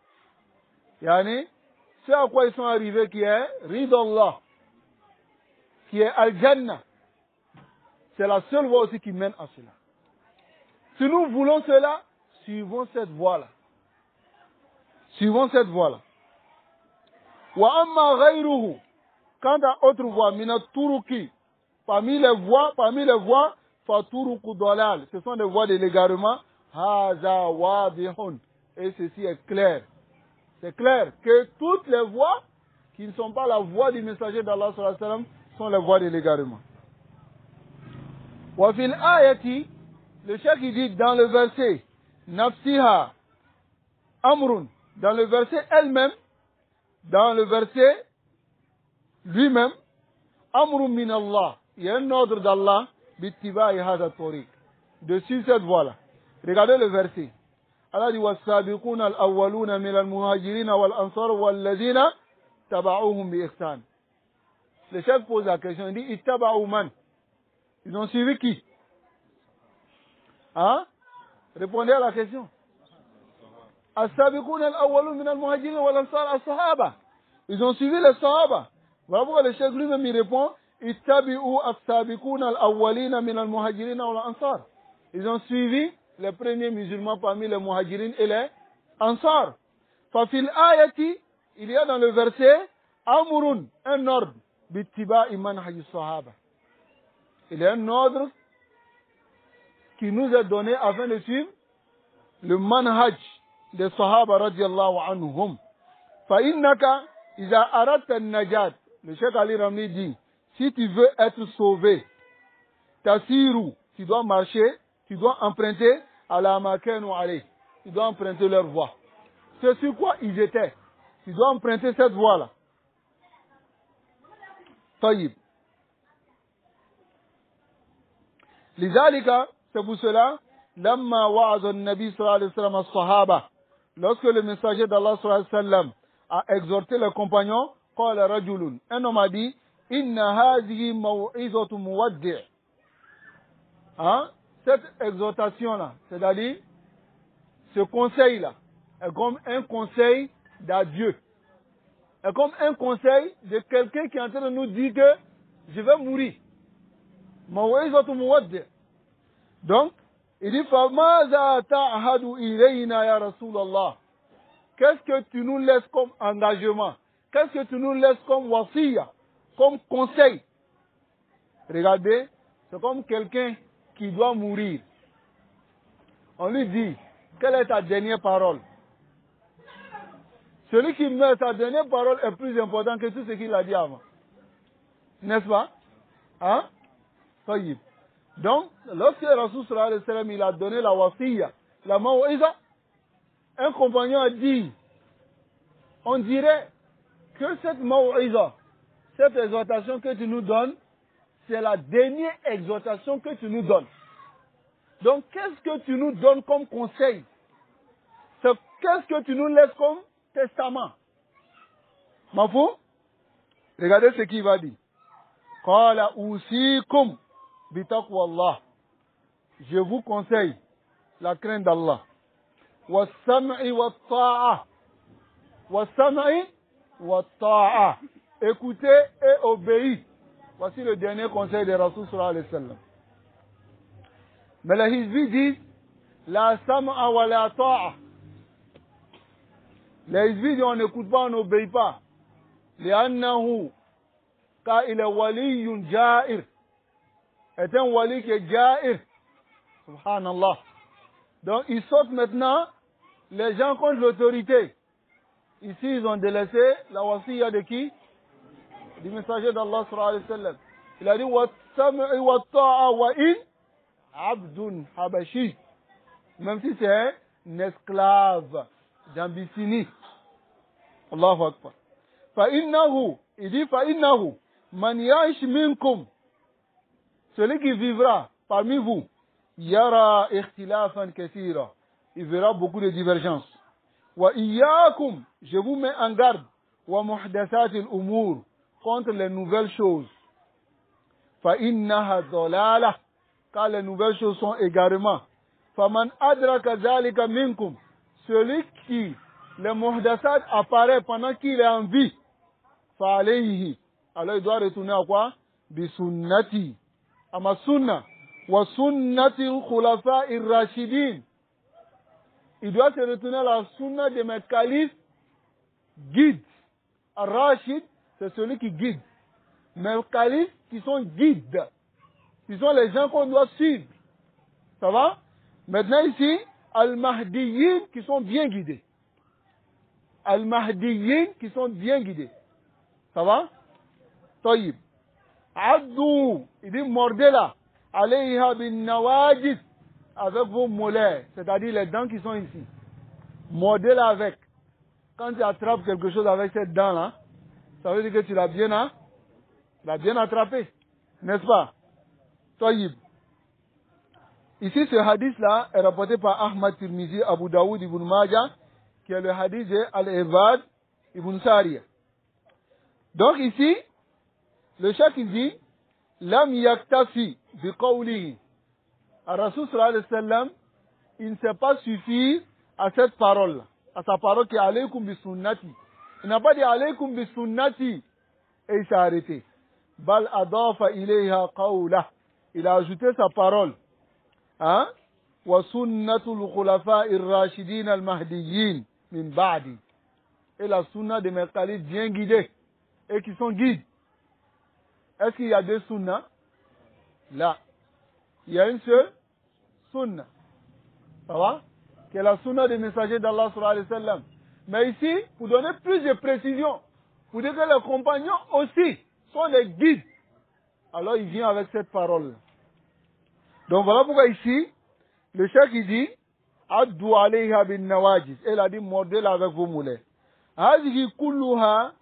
Yani, ce à quoi ils sont arrivés qui est ridallah, qui est al-jannah. C'est la seule voie aussi qui mène à cela. Si nous voulons cela, suivons cette voie-là. Suivons cette voie-là. Wa amma ghayruhu, quant à autre voie, minat turuki, parmi les voies, fa turuku dalal, ce sont des voies de l'égarement, haza wadihun, et ceci est clair. C'est clair que toutes les voies qui ne sont pas la voie du messager d'Allah sallallahu alayhi wa sallam sont les voies de l'égarement. Wa fil ayati, le cheikh il dit dans le verset nafsiha amrun, dans le verset elle-même, dans le verset lui-même, amrun min Allah, il y a un ordre d'Allah bittiba'i hadha tariq, de suivre cette voie-là. Regardez le verset. Allah dit was-sabiquna al-awwaluna min al-muhajirin wal-ansar wal-ladhina taba'uhum bi ihsan. Le chef pose la question, il dit ittaba'u man? Ils ont suivi qui? Hein? Répondez à la question. As-sabiquna al-awwaluna min al-muhajirin wal-ansar as-sahaba. Ils ont suivi les sahaba. Voilà pourquoi le chef lui-même il répond ittabi'u as-sabiquna al-awwalina min al-muhajirin wal-ansar. Ils ont suivi les premiers musulmans parmi les muhajirin et les ansar. Fafil ayati, il y a dans le verset amrun, un ordre, bittiba'i manhaj sahaba. Il y a un ordre qui nous est donné afin de suivre le manhaj des sahaba radiyallahu anhum. Fa innaka iza aradta an-najat, le Cheikh Ali Ramli dit, si tu veux être sauvé, tasiru, tu dois marcher, tu dois emprunter à la makanu alayh. Tu dois emprunter leur voie. C'est sur quoi ils étaient. Tu dois emprunter cette voie-là. Taïb. Lizalika, c'est pour cela, lamma wa'adha an-nabi sallallahu alayhi wa sallam as-sahaba, lorsque le messager d'Allah sallallahu alayhi wa sallam a exhorté les compagnons, قال رجل un homme a dit إن هذه موعظة مودع. Hein? Cette exhortation-là, c'est-à-dire ce conseil-là, est comme un conseil d'adieu. Est comme un conseil de quelqu'un qui est en train de nous dire que je vais mourir. موعظة مودع. Donc, il dit فماذا تعهد إلينا يا رسول الله. Qu'est-ce que tu nous laisses comme engagement? Qu'est-ce que tu nous laisses comme wasiya, comme conseil? Regardez, c'est comme quelqu'un qui doit mourir. On lui dit, quelle est ta dernière parole? Celui qui meurt, sa dernière parole est plus importante que tout ce qu'il a dit avant. N'est-ce pas? Hein? Taïb. Donc, lorsque Rasul sallallahu alayhi wa sallam, il a donné la wasiya, la maw'iza, un compagnon a dit, on dirait que cette maw'iza, cette exhortation que tu nous donnes, c'est la dernière exhortation que tu nous donnes. Donc, qu'est-ce que tu nous donnes comme conseil? Qu'est-ce que tu nous laisses comme testament? Mafou? Regardez ce qu'il va dire. Qala usikum bitaqwa Allah. Je vous conseille la crainte d'Allah. Was-sam'i wat-ta'a. Was-sam'i wat-ta'a. Écoutez et obéissez. Voici le dernier conseil de Rasul sallallahu alayhi wa sallam. Mais les hizbis disent la sam'a wa la ta'a. Les hizbis disent on n'écoute pas, on n'obéit pas. لأنه car il est waliyun ja'ir. Est un wali qui est ja'ir. Subhanallah. Donc ils sautent maintenant les gens contre l'autorité. Ici ils ont délaissé la wasiya de qui? Du messager d'Allah sallallahu alayhi wa sallam. Il a dit wa-sam'i wa-ta'a wa in abdun habashi. Même si c'est un esclave d'Abyssinie. Allahu Akbar. Fa'innahu, il dit fa'innahu, man ya'ish minkum, celui qui vivra parmi vous, yara ikhtilafan kathira, il verra beaucoup de divergences. Wa iyyakum, je vous mets en garde, wa muhdathatil umur, contre les nouvelles choses. Fa'innaha dhalala, car les nouvelles choses sont égarements. Faman adraka zalika minkum, celui qui le muhdathat apparaît pendant qu'il est en vie, fa'alayhi, alors il doit retourner à quoi? Bi sunnati, à ma sunna, wa sunnati al-khulafa ir-rashidin. Il doit se retourner à la sunna de mes califes guides. Ar-rashid, c'est celui qui guide. Mes califes qui sont guides. Ils sont les gens qu'on doit suivre. Ça va? Maintenant ici, al-mahdiyin qui sont bien guidés. Al-mahdiyin qui sont bien guidés. Ça va? Taïb. Addu, il dit mordez-la. Alayha bin nawajid, avec vos mollets, c'est-à-dire les dents qui sont ici. Mordez-la avec. Quand tu attrapes quelque chose avec cette dent-là, ça veut dire que tu l'as bien attrapé. N'est-ce pas? Taïb. Ici, ce hadith-là est rapporté par Ahmad Tirmizi, Abu Daoud ibn Majah, qui est le hadith de Al-Ibad ibn Sariya. Donc ici, le cheikh il dit, Lam yaktafi bi qawlihi. Ar-Rasul sallallahu alayhi wa sallam, il ne s'est pas suffi à cette parole, à sa parole qui est alaykum bi sunnati. Il n'a pas dit alaykum bi sunnati et il s'est arrêté. Bal adafa ilayha qawlah. Il a ajouté sa parole. Hein? Wa sunnatul khulafa ir-rashidin al-mahdiyyin min ba'di. Et la sunna de mes califes bien guidés et qui sont guides. Est-ce qu'il y a deux sunnas? Là. Il y a une seule sunna. Ça va? Qui est la sunna des messagers d'Allah sallallahu alayhi wa sallam. Mais ici, pour donner plus de précision, pour dire que les compagnons aussi sont les guides. Alors il vient avec cette parole. Donc voilà pourquoi ici, le cheikh il dit, Addu alayha bin nawajis. Elle a dit, mordez-la avec vos mollets. Hadihi kulluha,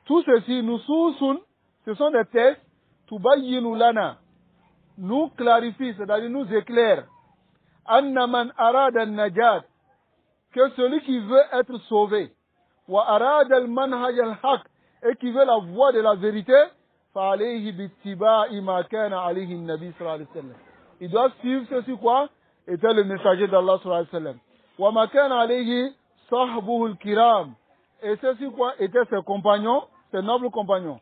tout ceci, nususun, ce sont des textes, tubayyinu lana, nous clarifie, c'est-à-dire nous éclaire, anna man arada najat, que celui qui veut être sauvé, وأراد المنهج الحق et qui veut la voie de la vérité, فعليه باتباع ما كان عليه النبي صلى الله عليه وسلم. Il doit suivre ceci quoi était le messager d'Allah صلى الله عليه وسلم. وما كان عليه صحبه الكرام. Et ceci quoi étaient ses compagnons, ses nobles compagnons.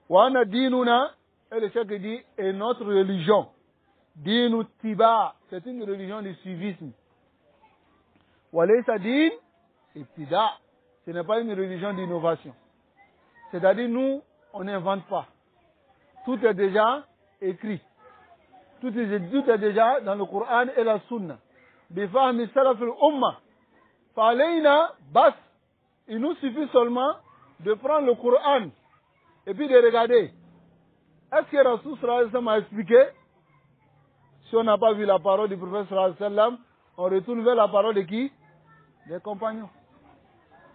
وأن ديننا, et le chef dit, est notre religion. Dinu tiba, c'est une religion du suivisme. Walaysa din ibtida, ce n'est pas une religion d'innovation. C'est-à-dire nous, on n'invente pas. Tout est déjà écrit. Tout est déjà dans le Coran et la Sunna. Bifahmi salaf al-umma. Falayna bas. Il nous suffit seulement de prendre le Coran et puis de regarder. Est-ce que Rasul sallallahu alayhi wa sallam a expliqué? Si on n'a pas vu la parole du prophète sallallahu alayhi wa sallam, on retourne vers la parole de qui? Des compagnons.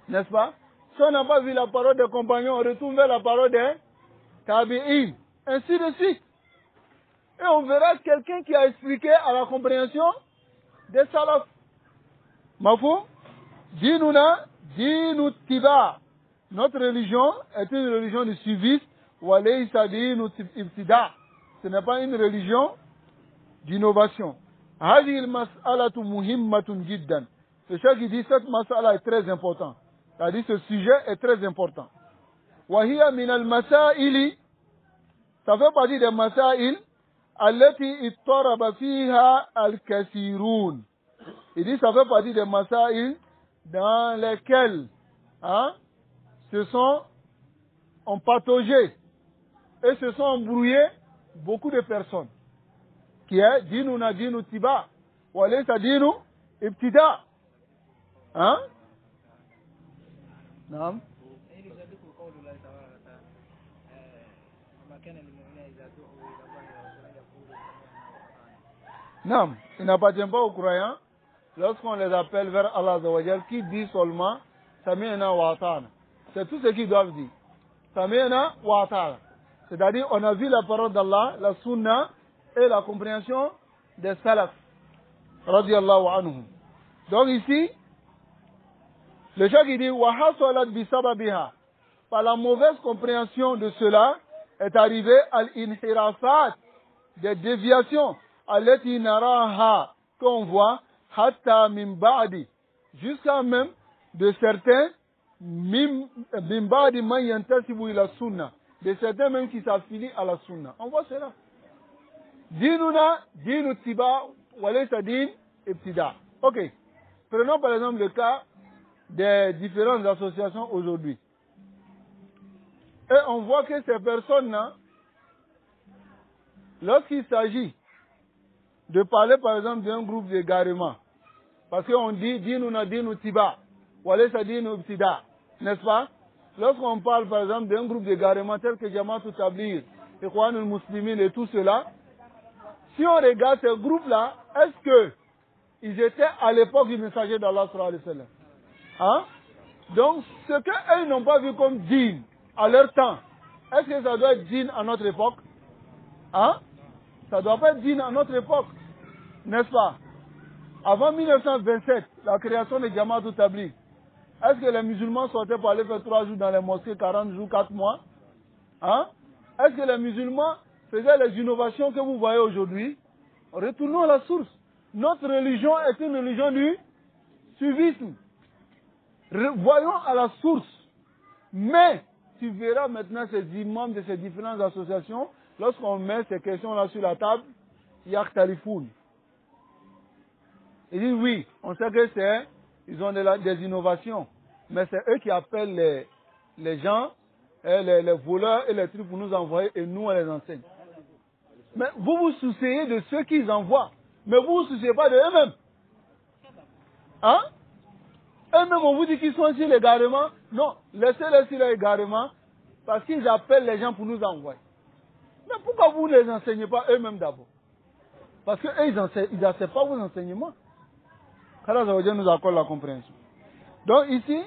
N'est-ce pas? Si on n'a pas vu la parole des compagnons, on retourne vers la parole des tabi'in. Ainsi de suite. Et on verra quelqu'un qui a expliqué à la compréhension des salafs. Mafou? Dinuna, dinu tiba. Notre religion est une religion de suivisme. Walaysa dinu ibtida. Ce n'est pas une religion d'innovation. هذه المسألة مهمة جدا. C'est ce qui dit cette mas'ala est très important. C'est-à-dire ce sujet est très important. وهي من المسائل, ça fait partie des masail التي اضطرب فيها الكثيرون. Il dit ça fait partie des masail dans lesquels ont pataugé et se sont embrouillés beaucoup de personnes. Qui est dinuna dinu tiba wa laysa dinu ibtida. Hein? Naam. Naam, il n'appartient pas aux croyants lorsqu'on les appelle vers Allah Azza wa Jal qui dit seulement Sami'na wa ata'na. C'est tout ce qu'ils doivent dire. Sami'na wa ata'na. C'est-à-dire on a vu la parole d'Allah, la sunna et la compréhension des salaf radiyallahu anhum. Donc ici le chef qui dit wa hasalat bi sababiha, par la mauvaise compréhension de cela est arrivé al-inhirafat, des déviations allati naraha, qu'on voit hatta min ba'di, jusqu'à même de certains min ba'di man yantasibu ila sunna, de certains même qui s'affilient à la sunna. On voit cela. Dinuna, dinu tiba, walaysa din ibtida. Ok. Prenons par exemple le cas des différentes associations aujourd'hui. Et on voit que ces personnes-là, lorsqu'il s'agit de parler par exemple d'un groupe d'égarement, parce qu'on dit dinuna dinu tiba, walaysa dinu ibtida, n'est-ce pas? Lorsqu'on parle par exemple d'un groupe d'égarement tel que Jama'at al-Tabligh, Ikhwan al-Muslimin et tout cela, si on regarde ces groupes-là, est-ce que ils étaient à l'époque du messager d'Allah sallallahu alayhi wa sallam? Hein? Donc, ce qu'eux n'ont pas vu comme din à leur temps, est-ce que ça doit être din à notre époque? Hein? Ça ne doit pas être din à notre époque, n'est-ce pas? Avant 1927, la création de Jama'at al-Tabligh, est-ce que les musulmans sortaient pour aller faire 3 jours dans les mosquées, 40 jours, 4 mois? Hein? Est-ce que les musulmans faisaient les innovations que vous voyez aujourd'hui? Retournons à la source. Notre religion est une religion du suivisme. Voyons à la source. Mais tu verras maintenant ces imams de ces différentes associations, lorsqu'on met ces questions-là sur la table, yaktalifoun. Ils disent oui, on sait que ils ont des innovations, mais c'est eux qui appellent les gens, les voleurs et les trucs pour nous envoyer et nous on les enseigne. Mais vous vous souciez de ceux qu'ils envoient, mais vous vous souciez pas de eux-mêmes. Hein? Eux-mêmes, on vous dit qu'ils sont sur l'égarement. Non, laissez-les sur l'égarement parce qu'ils appellent les gens pour nous envoyer. Mais pourquoi vous ne les enseignez pas eux-mêmes d'abord? Parce qu'eux, ils n'acceptent pas vos enseignements. Allah nous accorde la compréhension. Donc ici,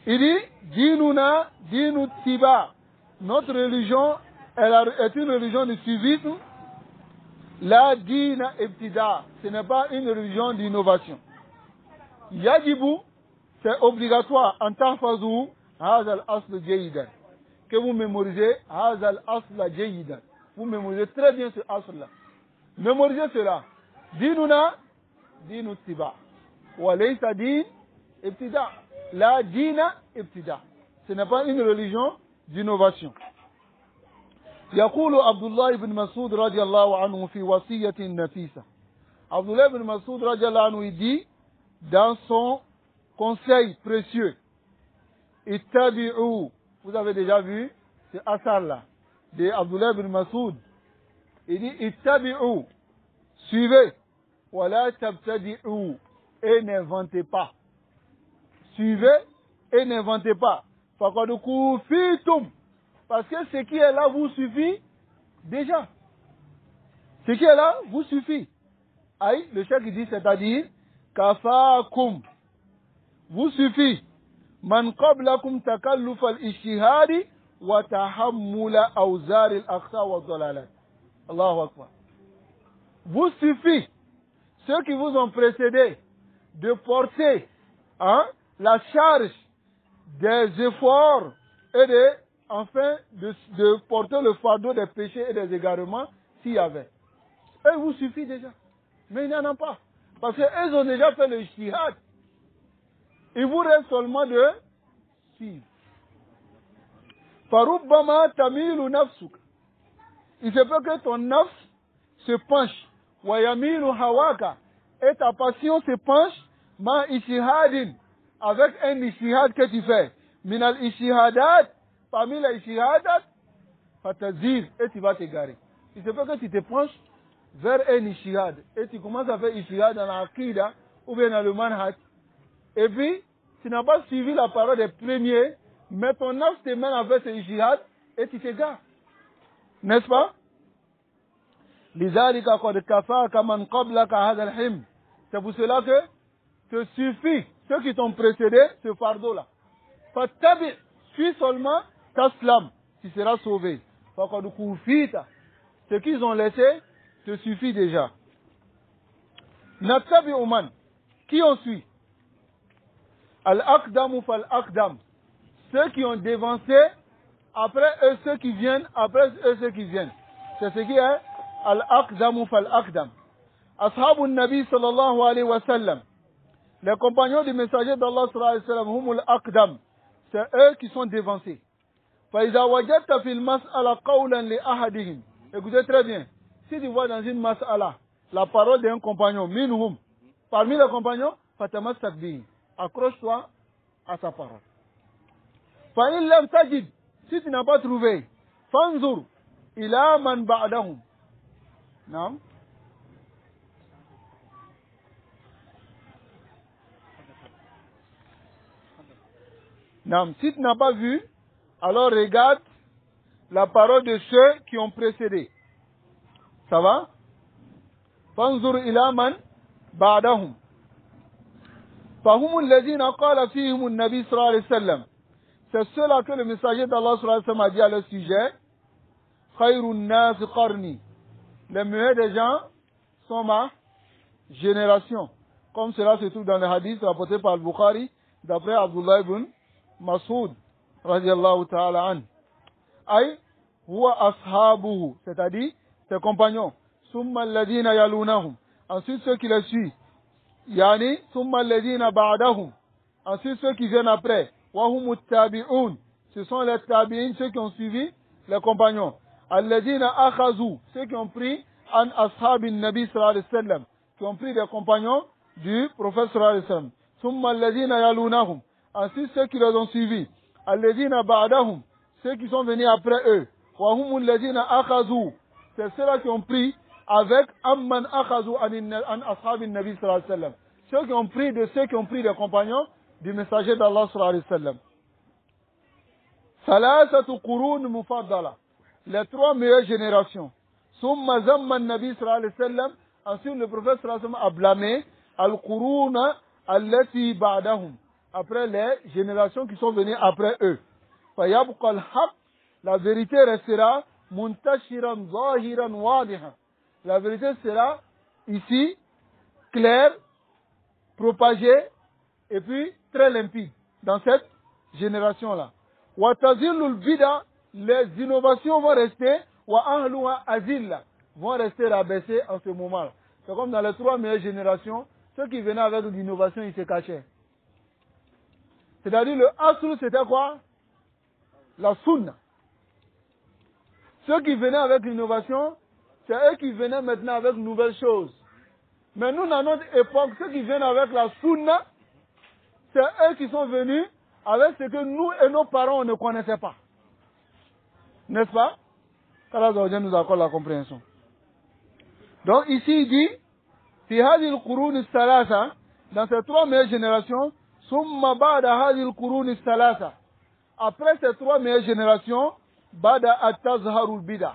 il dit, Dinuna, Dinu Tiba. Notre religion est une religion de suivisme. La Dina Ibtida. Ce n'est pas une religion d'innovation. Yajibu c'est obligatoire en tahfazu hadha al-asl jayidan. Que vous mémorisez hadha al-asl jayidan. Vous mémorisez très bien ce asl-là. Mémorisez cela. Dinuna, dinu ittiba. Wa laysa din ibtida. La dina ibtida. Ce n'est pas une religion d'innovation. يقول عبد الله بن مسعود رضي الله عنه في وصية نفيسة. عبد الله بن مسعود رضي الله عنه dit dans son conseil précieux, ittabi'u. Vous avez déjà vu ce asar là de Abdullah ibn Mas'ud. Il dit ittabi'u, suivez, wala tabtadi'u, et n'inventez pas. Suivez et n'inventez pas. Faqad kufitum, parce que ce qui est là vous suffit déjà. Ce qui est là vous suffit. Aïe, le cheikh dit, c'est-à-dire kafakum, vous suffit. Man qablakum takalluf al-ijtihadi wa tahammula awzar al-akhta wa dalalat. Allahu akbar. Vous suffit, ceux qui vous ont précédé, de porter la charge des efforts et de porter le fardeau des péchés et des égarements s'il y avait. Et il vous suffit déjà. Mais il n'y en a pas. Parce qu'ils ont déjà fait le ijtihad. Il vous reste seulement de suivre. Farubbama tamilu nafsuk. Il se peut que ton nafs se penche. Wa yamilu hawaka. Et ta passion se penche. Ma ishihadin. Avec un ishihad que tu fais. Minal ishihadat. Parmi les ishihadat. Fatazir. Et tu vas t'égarer. Il se peut que tu te penches vers un ishihad. Et tu commences à faire ishihad dans l'aqida ou bien dans le manhaj. Et puis, tu n'as pas suivi la parole des premiers, mais ton âme te mène à faire ce jihad et tu t'égares. N'est-ce pas? C'est pour cela que te suffit, ceux qui t'ont précédé, ce fardeau-là. Suis seulement taslam, tu seras sauvé. Ce qu'ils ont laissé te suffit déjà. Natabi Oman, qui on suit? Al-Aqdam fal-Aqdam. Ceux qui ont dévancé, après eux ceux qui viennent, après eux ceux qui viennent. C'est ce qui est Al-Aqdam fal-Aqdam. Ashabun Nabi sallallahu alayhi wa sallam. Les compagnons du messager d'Allah sallallahu alayhi wa sallam, humul Aqdam. C'est eux qui sont dévancés. فَإِذَا وَجَدْتَ فِي الْمَسْأَلَةِ قَوْلًا لِأَحَدِهِمْ. Écoutez très bien. Si tu vois dans une mas'ala la parole d'un compagnon, minhum, parmi les compagnons, فَتَمَسَّكْ بِهِ. Accroche-toi à sa parole. فَإِنْ لَمْ تَجِدْ. Si tu n'as pas trouvé, فَانْظُرْ إِلَى مَنْ بَعْدَهُمْ. Non? Non. Si tu n'as pas vu, alors regarde la parole de ceux qui ont précédé. Ça va? فَانْظُرْ إِلَى مَنْ بَعْدَهُمْ. فهم الذين قال فيهم النبي صلى الله عليه وسلم. C'est cela que le messager d'Allah صلى الله عليه وسلم a dit à leur sujet. خير الناس قرني. Les meilleurs des gens sont ma génération. Comme cela se trouve dans le hadith rapporté par Bukhari d'après Abdullah ibn Mas'ud radiyallahu ta'ala an. Ay huwa ashabuhu, c'est-à-dire ses compagnons. Summa alladhina yalunahum. Ensuite ceux qui les suivent. Yani, summa alladhina ba'dahum. Ensuite, ceux qui viennent après. Wahum tabi'un. Ce sont les tabi'in, ceux qui ont suivi les compagnons. Alladhina akhazu. Ceux qui ont pris an ashabin nabi sallallahu alayhi wa sallam. Qui ont pris des compagnons du prophète sallallahu alayhi wa sallam. Summa alladhina yalunahum. Ensuite, ceux qui les ont suivis. Alladhina ba'dahum. Ceux qui sont venus après eux. Wahum alladhina akhazu. C'est ceux-là qui ont pris avec amman akhazu an ashabin nabi sallallahu alayhi wa sallam. Ceux qui ont pris de ceux qui ont pris des compagnons du messager d'Allah sallallahu alayhi wa sallam. Salasatu qurun mufaddala. Les trois meilleures générations. Summa zamma nabi sallallahu alayhi wa sallam. Ensuite le prophète sallallahu alayhi wa sallam a blâmé al-quruna allati ba'dahum. Après les générations qui sont venues après eux. Fayabqa al-haq. La vérité restera muntashiran zahiran wadihan. La vérité sera ici claire, propagée et puis très limpide dans cette génération-là. Wa tazillul bida, les innovations vont rester, wa ahluha azilla, vont rester rabaissés en ce moment-là. C'est comme dans les 3 meilleures générations, ceux qui venaient avec l'innovation, ils se cachaient. C'est-à-dire le asl, c'était quoi? La sunna. Ceux qui venaient avec l'innovation, c'est eux qui venaient maintenant avec de nouvelles choses. Mais nous, dans notre époque, ceux qui viennent avec la sunna, c'est eux qui sont venus avec ce que nous et nos parents ne connaissaient pas. N'est-ce pas? qu'Allah nous accorde la compréhension. Donc ici il dit, في هذه القرون الثلاثة, dans ces 3 meilleures générations, ثم بعد هذه القرون الثلاثة, après ces 3 meilleures générations, بدأت تظهر البدع.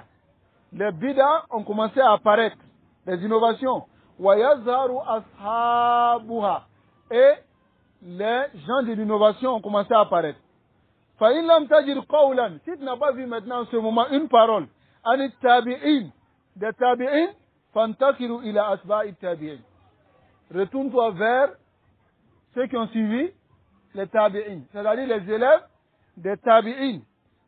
Les bid'ah ont commencé à apparaître, les innovations. ويظهر أصحابها, et les gens de l'innovation ont commencé à apparaître. فإن لم تجد قولا, si tu n'as pas vu maintenant en ce moment une parole, عن التابعين, des tabi'in, فانتقلوا إلى أتباع التابعين. Retourne-toi vers ceux qui ont suivi les tabi'in, c'est-à-dire les élèves des tabi'in.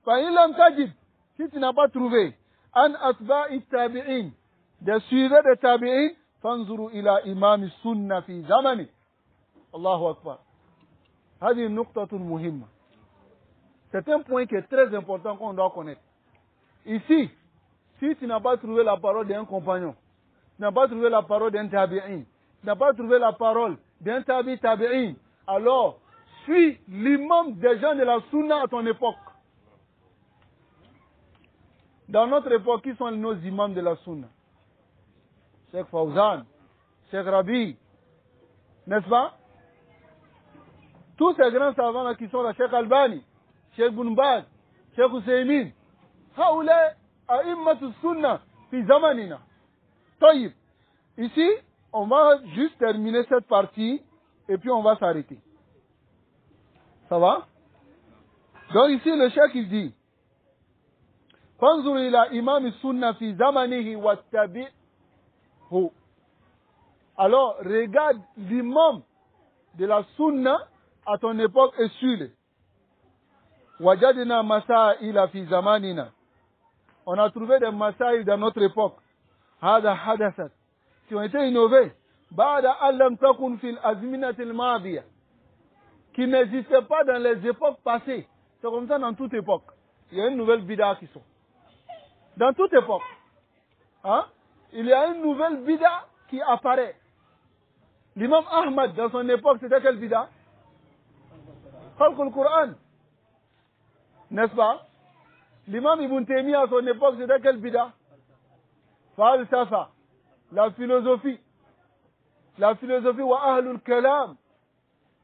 فإن لم تجد, si tu n'as pas trouvé عن أتباع التابعين, des suiveurs des tabi'in, فانظروا إلى إمام السنة في زمنه. الله أكبر. هذه نقطة مهمة. C'est un point qui est très important qu'on doit connaître. Ici, si tu n'as pas trouvé la parole d'un compagnon, tu n'as pas trouvé la parole d'un tabi'in, tu n'as pas trouvé la parole d'un tabi'in, alors suis l'imam des gens de la sunna à ton époque. Dans notre époque, qui sont nos imams de la sunna? Cheikh Fawzan, Cheikh Rabi, n'est-ce pas? Tous ces grands savants là qui sont là, Cheikh Albani, Cheikh Ibn Baz, Cheikh Husaymin, هؤلاء أئمة السنة في زماننا. طيب. Ici, on va juste terminer cette partie et puis on va s'arrêter. Ça va? Donc ici, le cheikh il dit, فانظر إلى إمام السنة في زمانه واتبعه. Alors, regarde l'imam de la sunna à ton époque et suis-le. وجدنا مسائل في زماننا. On a trouvé des masaïl dans notre époque. هذا حدثت, qui ont été innovés. بعد أن لم تكن في الأزمنة الماضية, qui n'existaient pas dans les époques passées. C'est comme ça dans toute époque. Il y a une nouvelle bid'a qui sort. Dans toute époque. Hein? Il y a une nouvelle bid'a qui apparaît. L'imam Ahmad, dans son époque, c'était quelle bid'a? Khalq al-Qur'an. N'est-ce pas? L'imam Ibn Taymiyyah à son époque, c'était quelle bid'a? Falsafa. La philosophie. La philosophie wa ahlul kalam.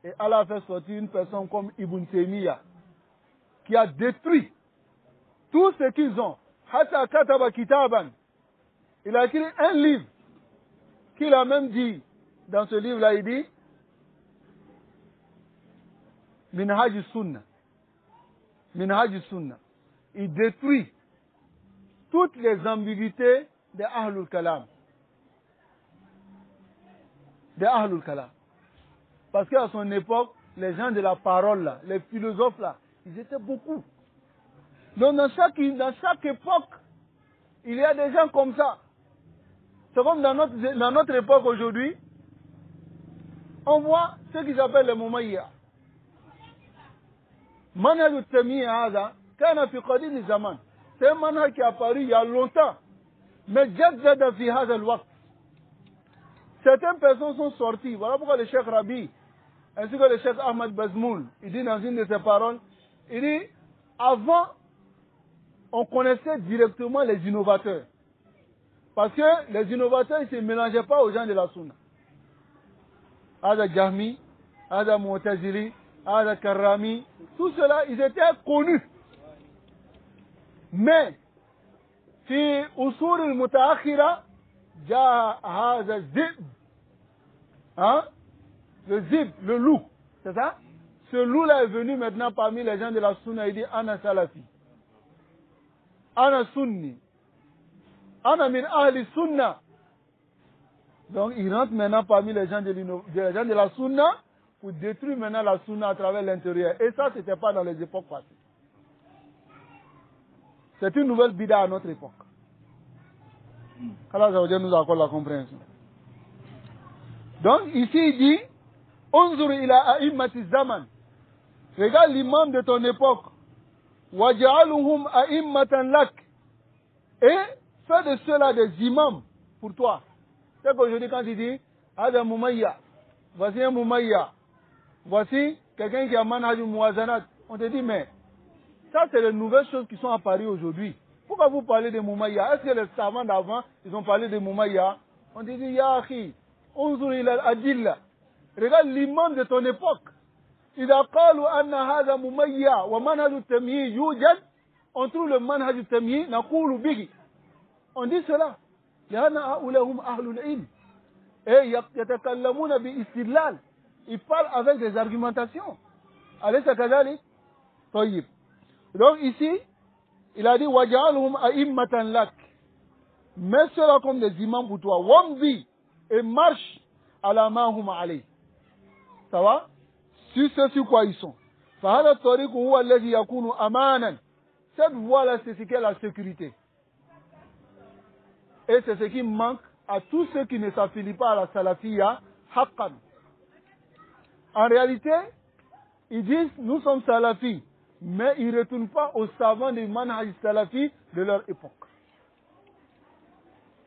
Et Allah a fait sortir une personne comme Ibn Taymiyyah, qui a détruit tout ce qu'ils ont. Hatta kataba kitaban. Il a écrit un livre, qu'il a même dit, dans ce livre-là, il dit, Minhaj Sunnah. Minhaj Sunnah. Il détruit toutes les ambiguïtés de Ahlul Kalam. De Ahlul Kalam. Parce qu'à son époque, les gens de la parole, là, les philosophes, là, ils étaient beaucoup. Donc dans chaque époque, il y a des gens comme ça. C'est comme dans notre époque aujourd'hui, on voit ce qu'ils appellent les Moumaïya. Manhaj al-Tamiyya hada, kana fi qadim zaman. C'est un manhaj qui est apparu il y a longtemps. Mais jaddada fi hada al-waqt. Certaines personnes sont sorties. Voilà pourquoi le Cheikh Rabi, ainsi que le Cheikh Ahmad Bazmoul, il dit dans une de ses paroles, il dit, avant, on connaissait directement les innovateurs. Parce que les innovateurs, ils ne se mélangeaient pas aux gens de la Sunna. Ada Jahmi, Ada Mu'tazili, Ada Karrami, tout cela, ils étaient connus. Mais, في أصول المتأخرة جاء هذا الذئب. Hein? Le zib, le loup. C'est ça? Ce loup-là est venu maintenant parmi les gens de la Sunna. Il dit, Ana Salafi. Ana Sunni. Ana min ahli Sunna. Donc, il rentre maintenant parmi les gens de la Sunna pour détruire maintenant la sunna à travers l'intérieur. Et ça, ce n'était pas dans les époques passées. C'est une nouvelle bida à notre époque. Allah nous accorde la compréhension. Donc, ici, il dit, Unzur ila a'immati zaman. Regarde l'imam de ton époque. Waja'aluhum a'immatan lak. Et fais de ceux-là des imams pour toi. C'est qu'aujourd'hui, quand il dit, Ada Moumayya, voici un Moumayya, voici quelqu'un qui a manhaj muwazanat, on te dit, mais ça, c'est les nouvelles choses qui sont apparues aujourd'hui. Pourquoi vous parlez de Moumayya? Est-ce que les savants d'avant, ils ont parlé de Moumayya? On te dit, Ya akhi, unzur ila al-adilla. Regarde l'imam de ton époque. إذا قالوا أن هذا مميع ومنهج التمييز يوجد, on trouve le manhaj التمييز نقول به. On dit cela. لأن هؤلاء هم أهل العلم. Et يتكلمون باستدلال. Ils parlent avec des argumentations. أليس كذلك؟ طيب. Donc ici, il a dit وَجَعَلْهُمْ أَئِمَّةً لَكَ. Mets cela comme des imams pour toi. وَمْضِي, et marche على ما هم عليه. Ça va? Sur ce sur quoi ils sont. فَهَذَا الطَّرِيقُ هُوَ الَّذِي يَكُونُ أَمَانًا. Cette voie-là, c'est ce qu'est la sécurité. Et c'est ce qui manque à tous ceux qui ne s'affilient pas à la salafiyya, haqqan. En réalité, ils disent, nous sommes salafis, mais ils ne retournent pas aux savants du manhaj salafi de leur époque.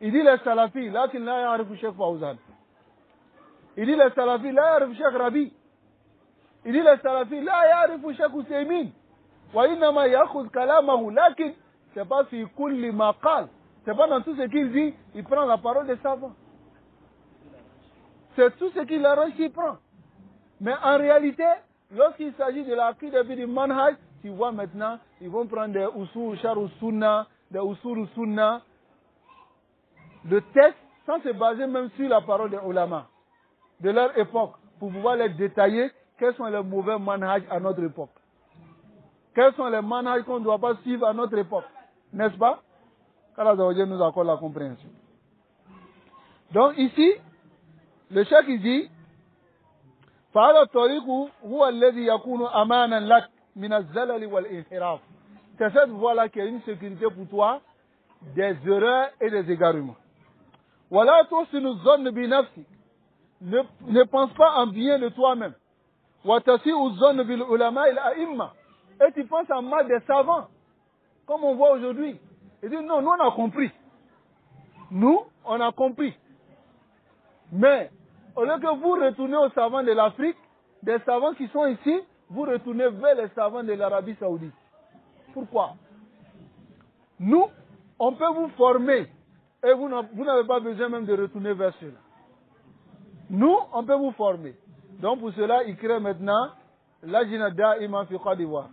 Il dit les salafis, lakin la ya'rifu Cheikh Fawzan. Il dit les salafis, la ya'rifu Cheikh Rabi. Il dit les salafis, la ya'rifu Cheikh Ousaymin. Wa innama ya'khudh kalamahu, lakin c'est pas fi kulli ma qal. C'est pas dans tout ce qu'il dit, il prend la parole des savants. C'est tout ce qu'il arrange qu'il prend. Mais en réalité, lorsqu'il s'agit de la aqida et du manhaj, tu vois maintenant, ils vont prendre des usul shar sunna, des usul sunna, le texte, sans se baser même sur la parole des ulama de leur époque, pour pouvoir les détailler, quels sont les mauvais manhaj à notre époque. Quels sont les manhaj qu'on ne doit pas suivre à notre époque. N'est-ce pas? Allah nous accorde la compréhension. Donc ici, le cheikh il dit, فَهَذَا الطَّرِيقُ هُوَ الَّذِي يَكُونُ أَمَانًا لَكَ مِنَ الزَّلَلِ وَالْإِنْحِرَافِ. C'est cette voie-là qui est une sécurité pour toi des erreurs et des égarements. وَلَا تُحْسِنُ الظَّنَّ بِنَفْسِكَ. Ne pense pas en bien de toi-même. وَتَسِيءُ الظَّنَّ بِالْعُلَمَاءِ الْأَئِمَّةِ. Et tu penses en mal des savants, comme on voit aujourd'hui. Il dit non, nous on a compris. Nous, on a compris. Mais, au lieu que vous retournez aux savants de l'Afrique, des savants qui sont ici, vous retournez vers les savants de l'Arabie Saoudite. Pourquoi? Nous, on peut vous former et vous n'avez pas besoin même de retourner vers cela. Nous, on peut vous former. Donc pour cela, ils créent maintenant l'Ajina Da'ima fi Côte d'Ivoire.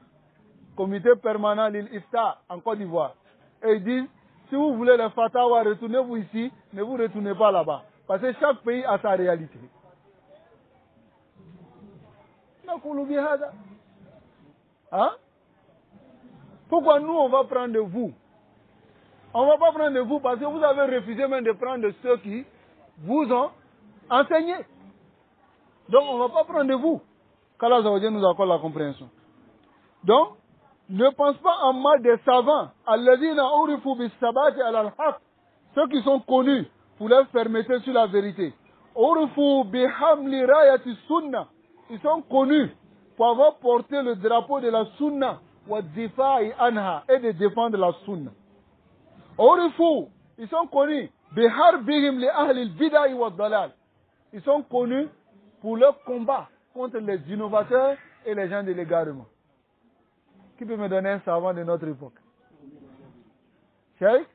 Comité permanent l'Ifta en Côte d'Ivoire. Et ils disent, si vous voulez le fatawa, retournez-vous ici, ne vous retournez pas là-bas. Parce que chaque pays a sa réalité. Hein? Pourquoi nous, on va prendre de vous? On ne va pas prendre de vous parce que vous avez refusé même de prendre de ceux qui vous ont enseigné. Donc, on ne va pas prendre de vous. Qu'Allah nous accorde la compréhension. Donc, ne pense pas en mal des savants. Ceux qui sont connus pour leur permettre sur la vérité. Ils sont connus pour avoir porté le drapeau de la sunna et de défendre la sunna. Ils sont connus ils sont connus pour leur combat contre les innovateurs et les gens de l'égarement. Qui peut me donner un savant de notre époque? Cheikh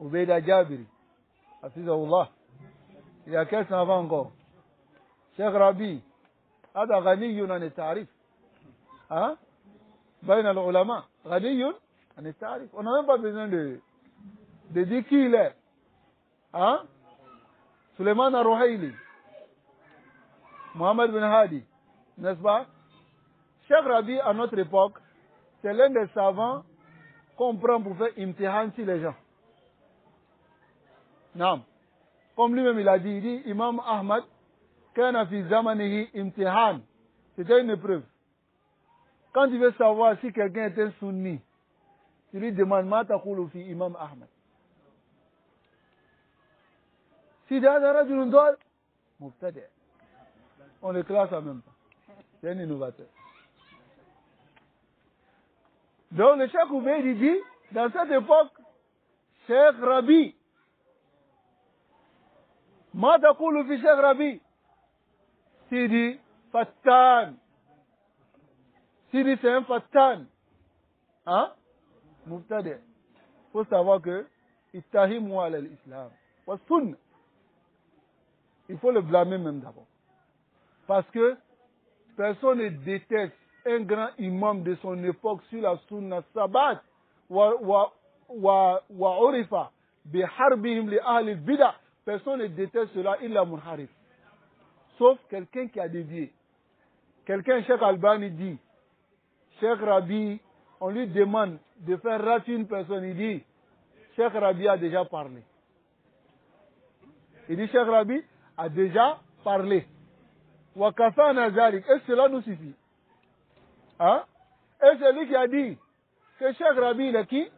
Ubaida Jabiri, Hafizahullah. Il y a quel savant encore? Cheikh Rabi, Ada Ghaniyun an al-Ta'rif. Hein? Bain al-Ulama. Ghaniyun an al-Ta'rif. On n'a même pas besoin de dire qui il est. Hein? Suleiman al-Ruhaili. Mohamed bin Hadi. N'est-ce pas? Cheikh Rabi, à notre époque, c'est l'un des savants qu'on prend pour faire imtihan sur les gens. Non. Comme lui-même il a dit, Imam Ahmad kana fi zamanihi imtihan. C'était une épreuve. Quand tu veux savoir si quelqu'un est un sunni, tu lui demandes ma taqulu fi Imam Ahmad. Si هذا رجل ضال مبتدع. On le classe en même temps. C'est un innovateur. Donc le Cheikh Obeid dit, dans cette époque, Cheikh Rabi, ma taqulu fi Cheikh Rabi, Sidi Fattan. Sidi c'est un Fattan. Hein? Mubtadi'. Il faut savoir que ittahimu ala l'islam wa sunna. Il faut le blâmer même d'abord. Parce que personne ne déteste un grand imam de son époque sur la sunna sabat wa urifa bi harbihim li ahli al-bid'ah. Personne ne déteste cela illa munharif. Sauf quelqu'un qui a dévié. Quelqu'un, Cheikh Albani dit, Cheikh Rabi, on lui demande de faire rater une personne, il dit, Cheikh Rabi a déjà parlé. Il dit, Cheikh Rabi a déjà parlé. Wakafana zalik. Et cela nous suffit. Hein? Et c'est lui qui a dit que Cheikh Rabi, il est qui?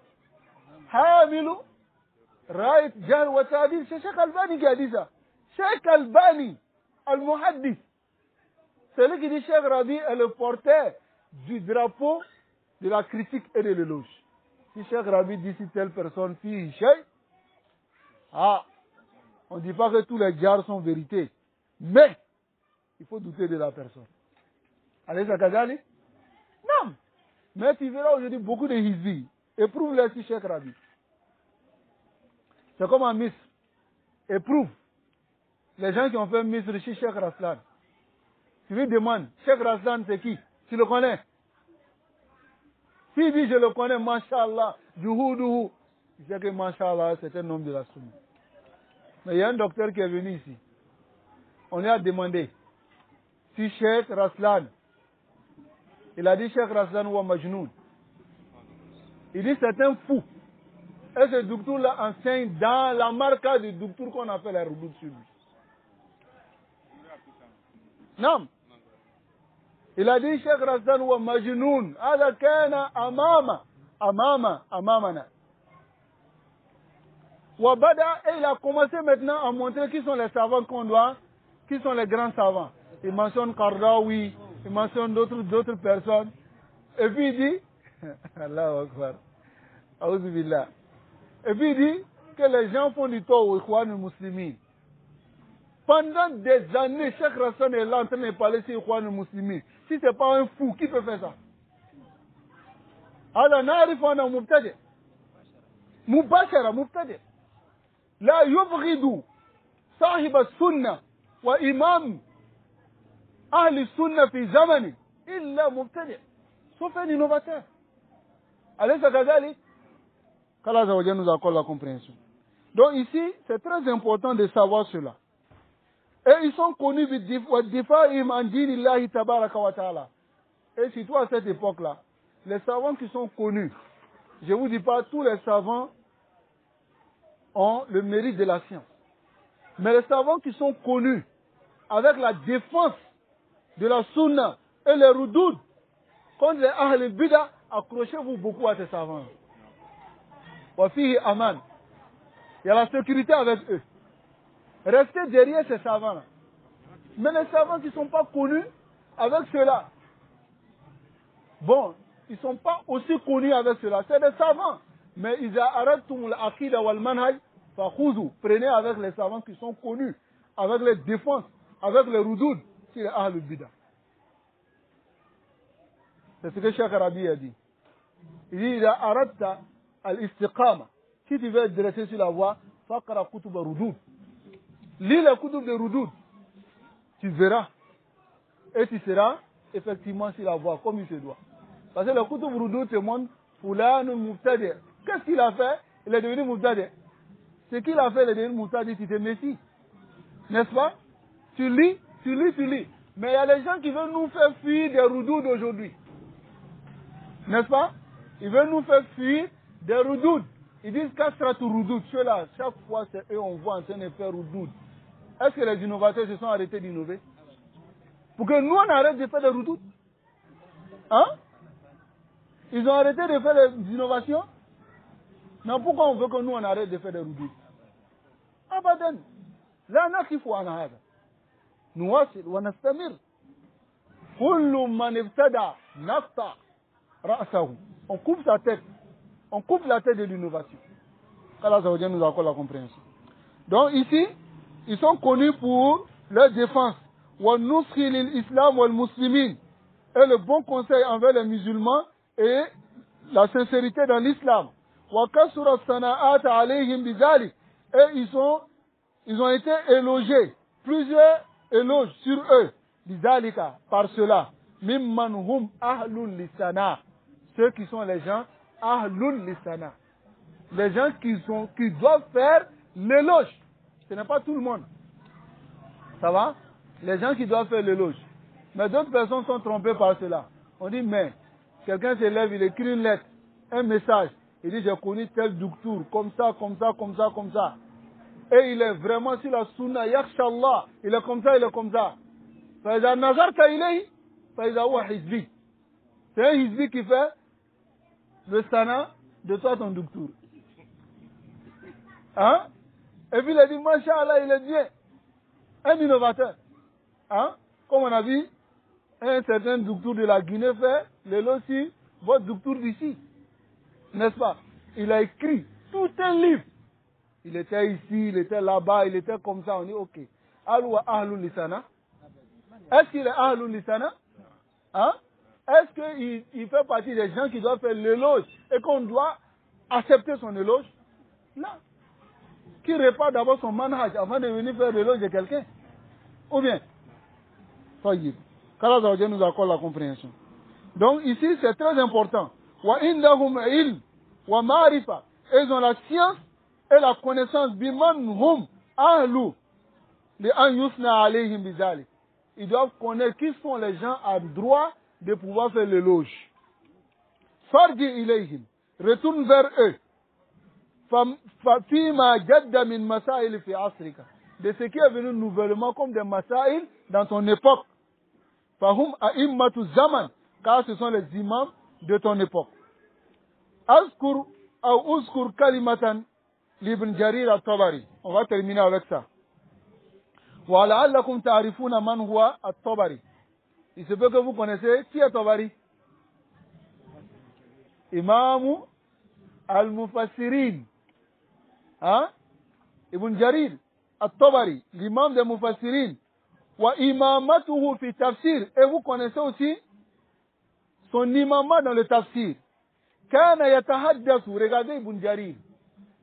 Hamilu Raït Jar wa Ta'dil. C'est Cheikh Albani qui a dit ça. Cheikh Albani, Al-Muhaddith. C'est lui qui dit Cheikh Rabi est le porteur du drapeau de la critique et de l'éloge. Si Cheikh Rabi dit si telle personne fit Cheikh, on ne dit pas que tous les jars sont vérité. Mais, il faut douter de la personne. Allez, Zakazali? Non. Mais tu verras aujourd'hui beaucoup de hizbi. Éprouve-les si Cheikh Rabi. C'est comme un Misr. Éprouve. Les gens qui ont fait Misr chez Cheikh Raslan. Tu lui demandes, Cheikh Raslan c'est qui? Tu le connais? S'il dit je le connais, Masha'Allah, Juhuduhu, il sait que Masha'Allah c'est un homme de la Sunna. Mais il y a un docteur qui est venu ici. On lui a demandé si Cheikh Raslan, il a dit Cheikh Raslan ou Majnoun. Il dit c'est un fou. Et ce docteur-là enseigne dans la marque du docteur qu'on appelle la Roudoud sur lui. Non. Il a dit Cheikh Raslan ou Majnoun. Hada kana amamana. Wabada, et il a commencé maintenant à montrer qui sont les savants qu'on doit, qui sont les grands savants. Il mentionne Qardawi, il mentionne d'autres personnes. Et puis il dit, Allahu Akbar, A'udhu Billah. Et puis il dit que les gens font du tort aux Ikhwan al-Muslimin. Pendant des années, Cheikh Raslan est là en train de parler sur Ikhwan al-Muslimin. Si ce n'est pas un fou, qui peut faire ça? Alors, n'arrive pas à Mubtadi. Mubashara, Mubtadi. لا يبغض صاحب السنة وإمام أهل السنة في زمن إلا مبتدع sauf un innovateur. أليس كذلك؟ qu'Allah Azza wa Jalla nous accorde la compréhension. Donc ici, c'est très important de savoir cela. Et ils sont connus بِالدِّفَاعِهِمْ عَنْ دِينِ اللَّهِ تَبَارَكَ وَتَعَالَى. Et surtout à cette époque-là, les savants qui sont connus, je ne vous dis pas tous les savants ont le mérite de la science. Mais les savants qui sont connus avec la défense de la sunna et les roudoud contre les ahl al-bida, accrochez-vous beaucoup à ces savants. Wa fihi aman. Il y a la sécurité avec eux. Restez derrière ces savants-là. Mais les savants qui ne sont pas connus avec ceux-là, bon, ils ne sont pas aussi connus avec ceux-là. C'est des savants. Mais ils arrêtent l'aqida wal manhaj. Prenez avec les savants qui sont connus, avec les défenses, avec les roudoud, sur les ahl al-bida. C'est ce que Cheikh Rabi a dit. Il dit, il a arrêté al-istiqama. Si tu veux être dressé sur la voie, faqra kutub roudoud. Lis les kutub de roudoud. Tu verras. Et tu seras effectivement sur la voie, comme il se doit. Parce que le kutub roudoud te montre, fulanun mubtadi'. Qu'est-ce qu'il a fait? Il est devenu mubtadi'. Ce qu'il a fait, il est devenu mubtadi', tu te méfies. N'est-ce pas? Tu lis. Mais il y a des gens qui veulent nous faire fuir des roudoud aujourd'hui. N'est-ce pas? Ils veulent nous faire fuir des roudoud. Ils disent qu'Astratu roudoud, ceux-là, chaque fois c'est eux, on voit en train de faire roudoud. Est-ce que les innovateurs se sont arrêtés d'innover? Pour que nous, on arrête de faire des redoutes. Hein? Ils ont arrêté de faire des innovations. Mais pourquoi on veut que nous, on arrête de faire des redoutes? Abadan. لا نقف عن هذا. نواصل ونستمر. كل من ابتدع نقطع رأسه. On coupe sa tête. On coupe la tête de l'innovation. Allah nous accorde la compréhension. Donc ici, ils sont connus pour leur défense. وَالنُّصْحِ لِلْإِسْلَامِ وَالْمُسْلِمِينَ. Et le bon conseil envers les musulmans et la sincérité dans l'islam. وَكَسُرَ الصَّنَاعَاتَ عَلَيْهِمْ بِذَلِكَ. Et ils ont été élogiés. Plusieurs éloges sur eux. بِذَلِكَ. Par cela. مِمَّنْ هُمْ أَهْلٌ لِسَنَا. Ceux qui sont les gens أَهْلٌ لِسَنَا. Les gens qui doivent faire l'éloge. Ce n'est pas tout le monde. Ça va? Les gens qui doivent faire l'éloge. Mais d'autres personnes sont trompées par cela. On dit, mais, quelqu'un se lève, il écrit une lettre, un message. Il dit, j'ai connu tel docteur, comme ça, comme ça, comme ça, comme ça. Et il est vraiment sur la sunna, yakshallah. Il est comme ça, il est comme ça. فإذا نظرت إليه فإذا هو حزبي. C'est un hizbi qui fait le sana de toi, ton docteur. Hein? Et puis il a dit, Masha'Allah, il est bien. Un innovateur. Hein? Comme on a vu, un certain docteur de la Guinée fait le lot sur votre docteur d'ici. N'est-ce pas? Il a écrit tout un livre. Il était ici, il était là-bas, il était comme ça. On dit, ok. Alwa Ahlul Lisana. Est-ce qu'il est Ahlul Lisana? Hein? Est-ce qu'il fait partie des gens qui doivent faire l'éloge et qu'on doit accepter son éloge? Non. Qui répare d'abord son manhaj avant de venir faire l'éloge de quelqu'un? Ou bien? Soyez. Qu'Allah nous accorde la compréhension. Donc ici, c'est très important. Wa indahum ilm wa ma'rifa. Ils ont la science et la connaissance biman hum ahlu li an yusna alayhim bizalik. Ils doivent connaître qui sont les gens à droit de pouvoir faire l'éloge. Farji ilayhim. Retourne vers eux. Fima jadda min masail fi asrika. De ce qui est venu nouvellement comme des masail dans ton époque. Fahum a'immatu zaman. Car ce sont les imams de ton époque. Azkur ou uzkur kalimatan l'Ibn Jarir al-Tabari. On va terminer avec ça. Wa la'allakum ta'rifuna man huwa al-Tabari. Il se peut que vous connaissez qui est Tabari. Imam al-Mufassirin. Hein? Ibn Jarir al-Tabari, l'imam des Mufassirin. Wa imamatuhu fi tafsir. Et vous connaissez aussi son imamat dans le tafsir. Kana yatahaddathu. Regardez Ibn Jarir.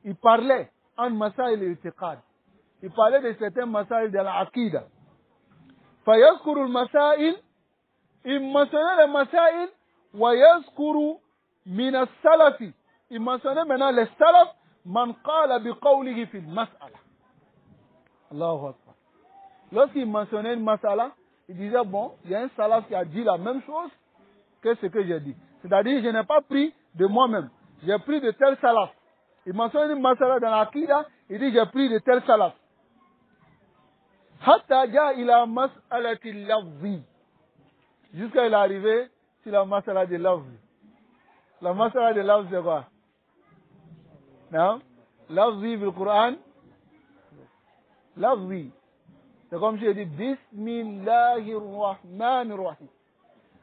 Il parlait en masail al-i'tiqad. Il parlait de certains masail de l'aqida. Fayazkuru al-masail. Il mentionnait les masail. Wa yazkuru min as-salafi. Il mentionnait maintenant les salaf. Man qala bi qawlihi fi al-mas'ala. Allahu Akbar. Lorsqu'il mentionnait une masala, il disait, bon, il y a un salaf qui a dit la même chose que ce que j'ai dit. C'est-à-dire, je n'ai pas pris de moi-même. J'ai pris de tel salaf. Il mentionne une masala dans l'Aqida, il dit, j'ai pris de tel salaf. Hatta ja ila mas'alati lafzi. Jusqu'à il est arrivé sur la masala de lafzi. La masala de lafzi, c'est quoi? Non? Lafzi bil Qur'an. Lafzi. C'est comme je dis, Bismillahirrahmanirrahim.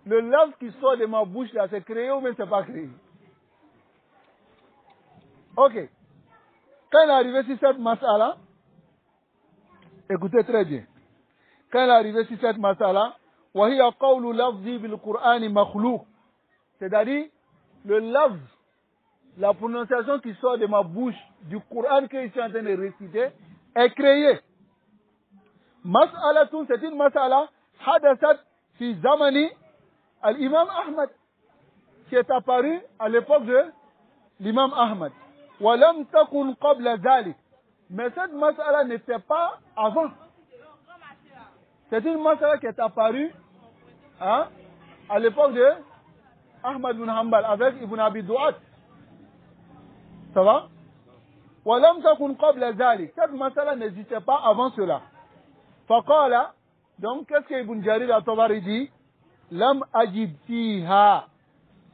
Le lafz qui sort de ma bouche là, c'est créé ou bien c'est pas créé? Ok. Quand il est arrivé sur cette masala, écoutez très bien. Quand il est arrivé sur cette masala, وَهِيَ قَوْلُ لَفْظِ بِالْقُرْآنِ مَخْلُوقٍ. C'est-à-dire, le lafz, la prononciation qui sort de ma bouche du Coran que je suis en train de réciter, est créée. Mas'alatun, c'est une mas'ala, hadasat fi zamani al-imam Ahmad, qui est apparu à l'époque de l'imam Ahmad. Walam takun qabla dhalik. Mais cette mas'ala n'était pas avant. C'est une mas'ala qui est apparue hein, à l'époque de Ahmad ibn Hanbal avec Ibn Abi Du'at. Ça va? Walam takun qabla dhalik. Cette mas'ala n'existait pas avant cela. Faqala, donc qu'est-ce que Ibn Jarir al-Tabari dit? Lam ajid fiha.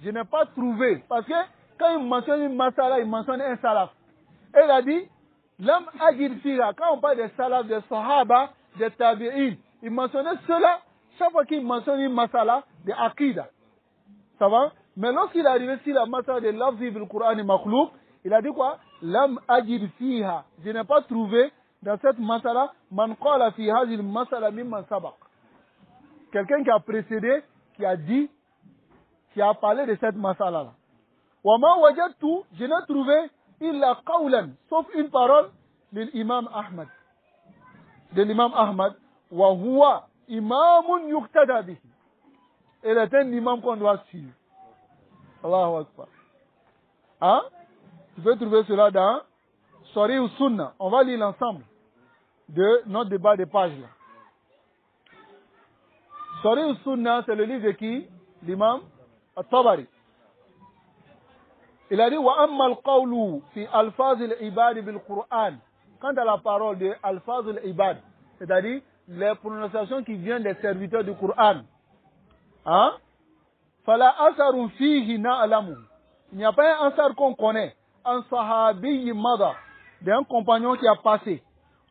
Je n'ai pas trouvé. Parce que quand il mentionne une masala, il mentionne un salaf. Et il a dit, Lam ajid fiha. Quand on parle des salaf, des sahaba, des tabi'in, il mentionnait cela chaque fois qu'il mentionne une masala de akida. Ça va? Mais lorsqu'il est arrivé sur la masala de lafzi bil Qur'an makhlouk, il a dit quoi? Lam ajid fiha. Je n'ai pas trouvé dans cette masala man qala fi hadhihi masala mimman sabaq. Quelqu'un qui a précédé, qui a dit, qui a parlé de cette masala-là. Wa ma wajadtu, je n'ai trouvé illa qawlan, sauf une parole de l'imam Ahmad. De l'imam Ahmad. Wa huwa imamun yuqtada bihi. Il est un imam qu'on doit suivre. Allahu Akbar. Hein? Tu peux trouver cela dans Sahih ou Sunna. On va lire l'ensemble de notre débat de pages là. Sahih ou Sunna, c'est le livre de qui? L'imam At-Tabari. Il a dit wa amma al-qawlu fi alfaz al-ibad bil Qur'an. Quant à la parole de alfaz al-ibad, c'est-à-dire les prononciations qui viennent des serviteurs du Coran. Hein? Fala asarun fihi na'lamu. Il n'y a pas un ansar qu'on connaît. Un sahabi mada, d'un compagnon qui a passé.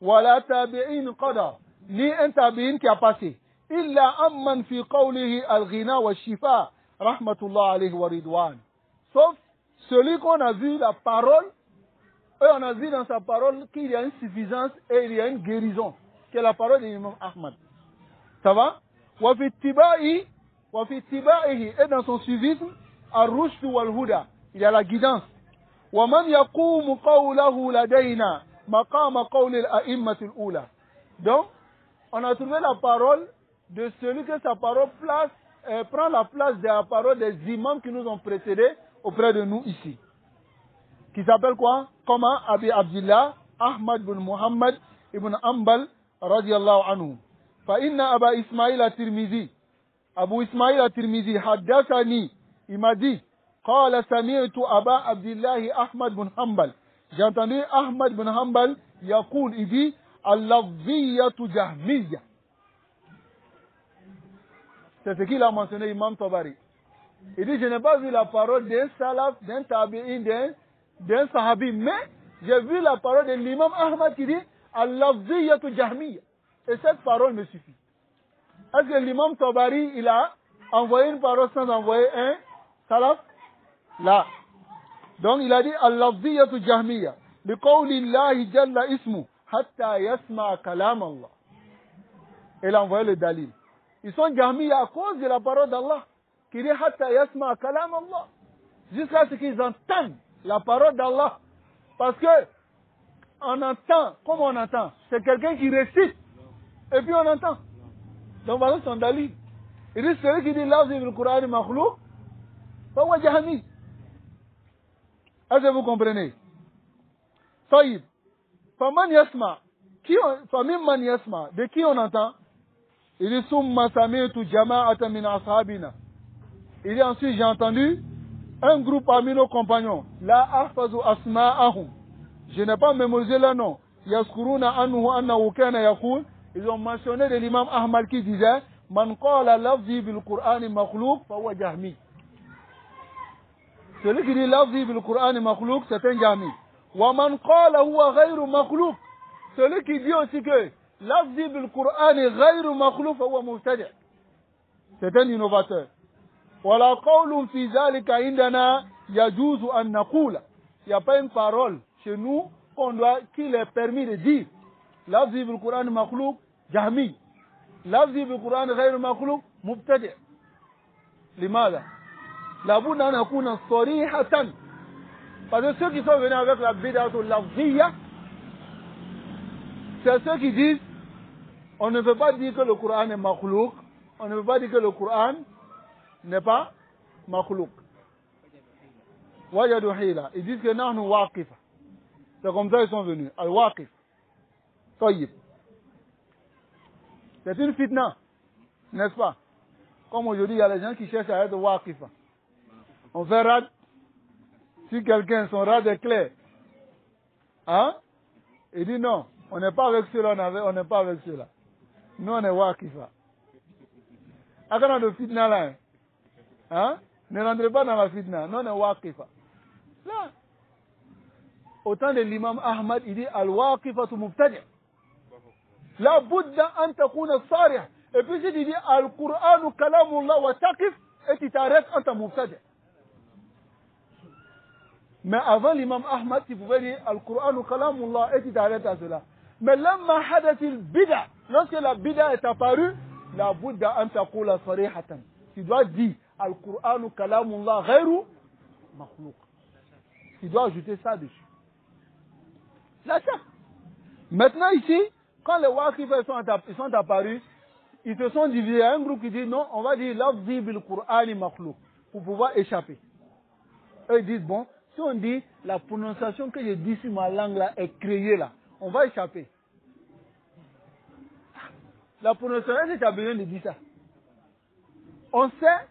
Wala tabi'in qada, ni un tabi'in qui a passé. Illa amman fi qawlihi al-ghina wa shifa, rahmatullah alayhi wa ridwan. Sauf celui qu'on a vu la parole, et on a vu dans sa parole qu'il y a une suffisance et il y a une guérison, qui est la parole de l'imam Ahmad. Ça va? Wa fi ittiba'ihi, et dans son suivisme, ar-rushd wal-huda, il y a la guidance. Wa man yaqumu qawlahu ladayna maqama qawli al-a'immati al-ula. Donc, on a trouvé la parole de celui que sa parole prend la place de la parole des imams qui nous ont précédés auprès de nous ici. Qui s'appelle quoi? Comment? Abi Abdullah, Ahmad bin Muhammad ibn Ambal, radiyallahu anhu. Fa inna Aba Ismail at-Tirmizi. Abu Ismail at-Tirmizi, haddathani, il m'a dit, qala sami'tu Aba Abdullah Ahmad bin Ambal. J'ai entendu Ahmad bin Ambal, yaqul, il dit, al-lafziyatu jahmiyya. C'est ce qu'il a mentionné Imam Tabari. Il dit, je n'ai pas vu la parole d'un salaf, d'un tabi'in, d'un sahabi, mais j'ai vu la parole de l'imam Ahmad qui dit al-lafziyatu jahmiyya. Et cette parole me suffit. Est-ce que l'imam Tabari, il a envoyé une parole sans envoyer un salaf? Là. Donc il a dit al-lafziyatu jahmiyya. Liqawlillahi jalla ismu hatta yasma kalam Allah. Il a envoyé le dalil. Ils sont jahmiyya à cause de la parole d'Allah. Qui dit hatta yasma kalam Allah. Jusqu'à ce qu'ils entendent la parole d'Allah. Parce que on entend, comme on entend, c'est quelqu'un qui récite. Et puis on entend. Donc voilà son dalil. Il dit celui qui dit lafzi bil Qur'an makhlouk, fawa jahmi. Est-ce que vous comprenez? Taïb. Faman yasma. Famimman yasma. De qui on entend? Il dit summa sami'tu jama'atan min ashabina. Il dit ensuite j'ai entendu un groupe parmi nos compagnons. La ahfazu asma'ahum. Je n'ai pas mémorisé leur nom. Yaskuruna anhu annahu kana yaqul. Ils ont mentionné de l'imam Ahmad qui disait man qala lafzi bil Qur'an makhlouk fa huwa jahmi. Celui qui dit lafzi bil Qur'an makhlouk, c'est un jahmi. Wa man qala huwa ghayru makhlouk. Celui qui dit aussi que lafzi bil Qur'an ghayru makhlouk fa huwa mubtadi'. C'est un innovateur. Wala qawlun fi zalika indana yajuzu an naqula. Il n'y a pas une parole chez nous qu'il est permis de dire. Lafzi bil Qur'an makhlouk, jahmi. Lafzi bil Qur'an ghayr makhlouk, mubtadi'. Limada? La budda an yakuna sarihatan. Parce que ceux qui sont venus avec la bid'atu lafziyya, c'est ceux qui disent on ne veut pas dire que le Qur'an est makhlouk, on ne veut pas dire que le Qur'an n'est pas makhlouk. Wajadu hila. Ils disent que nahnu waqifa. C'est comme ça ils sont venus. Al-waqif. Tayyib. C'est une fitna. N'est-ce pas? Comme aujourd'hui, il y a les gens qui cherchent à être waqifa. On fait rad. Si quelqu'un, son rad est clair. Hein? Il dit non. On n'est pas avec cela, on n'est pas avec cela. Nous, on est wakifa. Akana de fitna là. Hein? Ne rentrez pas dans la fitna. Nous, on est wakifa. Là. Au temps de l'imam Ahmad, il dit al-waqifatu mubtadi'. La budda an takuna sarih. Et puis si tu dis al-Qur'anu kalamullah wa taqif, et tu t'arrêtes en tant mubtadi'. Mais avant l'imam Ahmad, tu pouvais dire al-Qur'anu kalamullah et tu t'arrêtes à cela. Mais lamma hadathil bid'a, lorsque la bid'a est apparue, la budda an taqula sarihatan. Tu dois dire al-Qur'anu kalamullah ghayru makhluq. Tu dois ajouter ça dessus. Là, ça. Maintenant ici, quand les waqifas sont apparus, ils se sont divisés. Il y a un groupe qui dit non, on va dire lafzi bil Qur'ani makhluq pour pouvoir échapper. Eux ils disent bon, si on dit la prononciation que je dis sur ma langue là est créée là, on va échapper. La prononciation, est-ce que tu as besoin de dire ça? On sait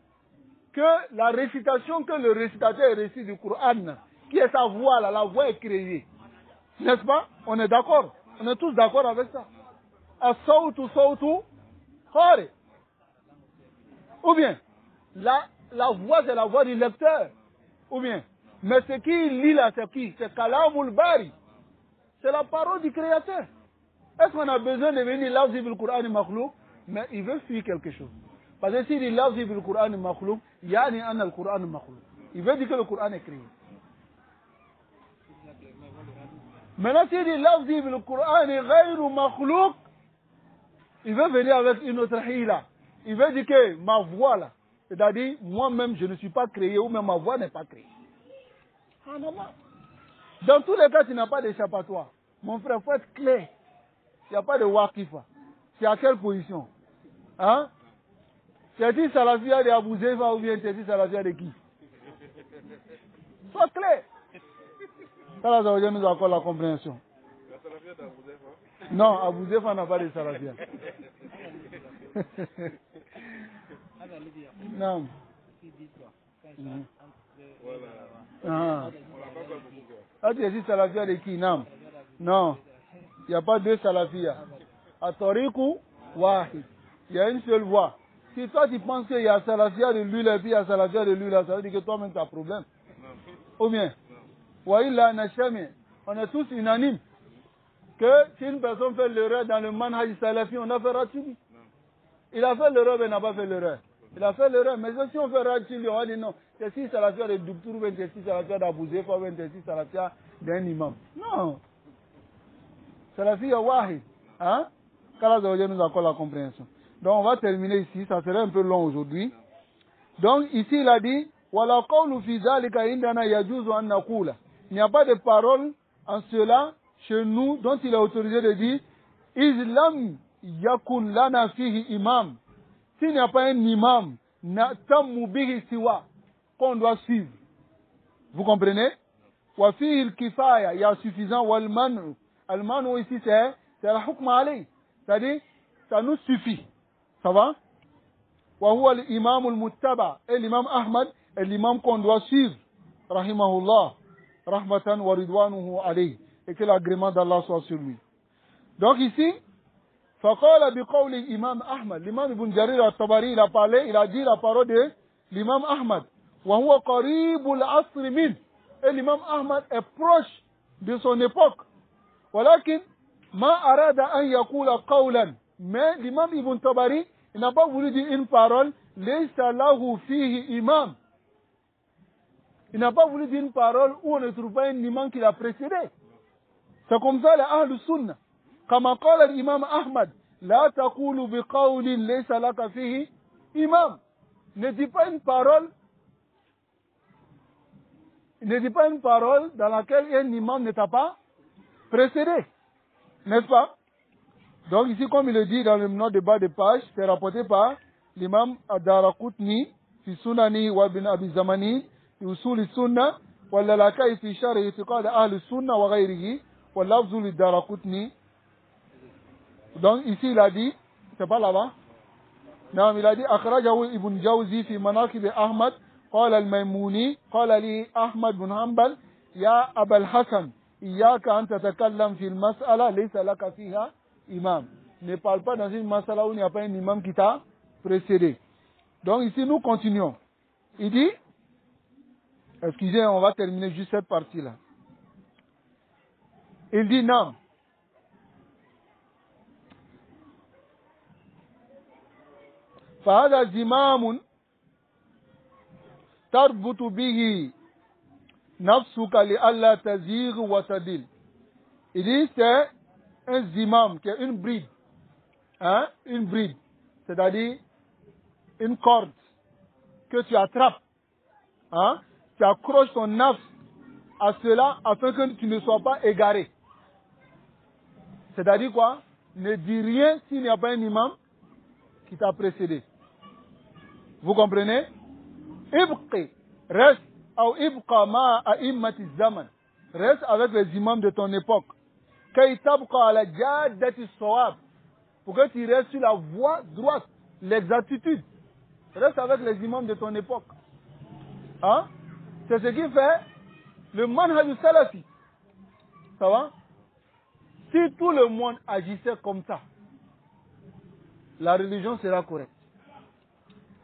que la récitation que le récitateur récite du Coran, qui est sa voix là, la voix est créée. N'est-ce pas? On est d'accord. On est tous d'accord avec ça. As-sawtu sawtu qari. Ou bien, la voix c'est la voix du lecteur. Ou bien, mais ce qui lit là, c'est qui? C'est Kalamul Bari. C'est la parole du Créateur. Est-ce qu'on a besoin de venir lafzi bil Qur'an makhlouk? Mais il veut fuir quelque chose. Parce que s'il dit lafzi bil Qur'an makhlouk, yani anna al Qur'an makhlouk. Il veut dire que le Qur'an est créé. Maintenant, s'il dit lafzi bil Qur'an ghayru makhlouk, il veut venir avec une autre hila. Il veut dire que ma voix là, c'est-à-dire moi-même je ne suis pas créé ou même ma voix n'est pas créée. Ah, non, non. Dans tous les cas, tu n'as pas d'échappatoire. Mon frère, il faut être clair. Il n'y a pas de wakifa. C'est à quelle position? Hein? C'est-il salafia de Abu Zeyfa ou bien c'est-il salafia de qui? Sois clair. Ça, là, ça veut dire nous accorde la compréhension. La salafia d'Abu Zeyfa? Non, Abu Zeyfa n'a pas de salafia. Non. Voilà. Ah, tu dis salafia de qui? Non. Non. Il n'y a pas deux salafia. À Tariqou, Wahid. Il y a une seule voie. Si toi tu penses qu'il y a salafia de lui et puis il y a salafia de lui là, ça veut dire que toi-même tu as problème. Ou bien, Wahila Nachami, on est tous unanimes que si une personne fait l'erreur dans le manhaj salafi, on a fait ratili. Il a fait l'erreur, mais il n'a pas fait l'erreur. Il a fait l'erreur, mais si on fait ratili, on va dire non, c'est si salafia de Doutourou, c'est si salafia d'Abou Zeyfa, c'est si salafia d'un imam. Non. Salafia Wahid. Hein? Qu'Allah nous accorde la compréhension. Donc on va terminer ici, ça serait un peu long aujourd'hui. Donc ici il a dit, Wala qawlu fi zalika indana yajuzu an naqula. Il n'y a pas de parole en cela chez nous dont il est autorisé de dire, Islam yakun lana fihi imam. S'il n'y a pas un imam, na'tammu bihi siwa, qu'on doit suivre. Vous comprenez? Wa fihi al-kifaya, il y a suffisant, wal manu. Al-manu ici c'est la hukma alayh. C'est-à-dire, ça nous suffit. Ça va? Wa huwa al-imam al-muttaba. Et l'imam Ahmad est l'imam qu'on doit suivre. Rahimahullah. Rahmatan wa ridwanuhu alayh. Et que l'agrément d'Allah soit sur lui. Donc ici, faqala biqawli imam Ahmad. L'imam Ibn Jarir al-Tabari, il a parlé, il a dit la parole de l'imam Ahmad. Wa huwa qaribul asri min. Et l'imam Ahmad est proche de son époque. Walakin, ma arada an yakula qawlan. Mais l'imam Ibn Tabari, il n'a pas voulu dire une parole, laysa lahu fihi imam. Il n'a pas voulu dire une parole où on ne trouve pas un imam qui l'a précédé. C'est comme ça les Ahlus Sunnah. Kama qala l'imam Ahmad, la taqulu biqawlin laysa laka fihi imam. Ne dis pas une parole, dans laquelle un imam ne t'a pas précédé. N'est-ce pas? Donc ici, comme il le dit dans le note de bas de page, c'est rapporté par l'imam Ad-Daraqutni, fi Sunani wa bin Abi Zamani, fi Usul Sunnah, wa lalakai fi Shar Itiqad Ahl Sunnah wa ghayrihi, wa lafzu Ad-Daraqutni. Donc ici, il a dit, c'est pas là-bas? Non, il a dit, akhrajahu Ibn Jawzi fi Manaqib Ahmad, qala al-Maymuni, qala li Ahmad bin Hanbal, ya Abul Hasan, إياك أن تتكلم في المسألة ليس لك فيها إمام. ne parle pas dans une masala où il n'y a pas un imam qui t'a précédé. Donc ici, nous continuons. Il dit, excusez, on va terminer juste cette partie-là. Il dit, non. فهذا زمام تربط به نفسك لئلا تزيغ وتضل. Il dit c'est un zimam, qui est une bride. Hein? Une bride. C'est-à-dire une corde que tu attrapes. Hein? Tu accroches ton nafs à cela afin que tu ne sois pas égaré. C'est-à-dire quoi? Ne dis rien s'il n'y a pas un imam qui t'a précédé. Vous comprenez? Ibqi, reste, ou ibqa ma a'immati zaman. Reste avec les imams de ton époque. Kay tabqa ala jaddati sawab. Pour que tu restes sur la voie droite, l'exactitude. Reste avec les imams de ton époque. Hein? C'est ce qui fait le manhaj salafi. Ça va? Si tout le monde agissait comme ça, la religion sera correcte.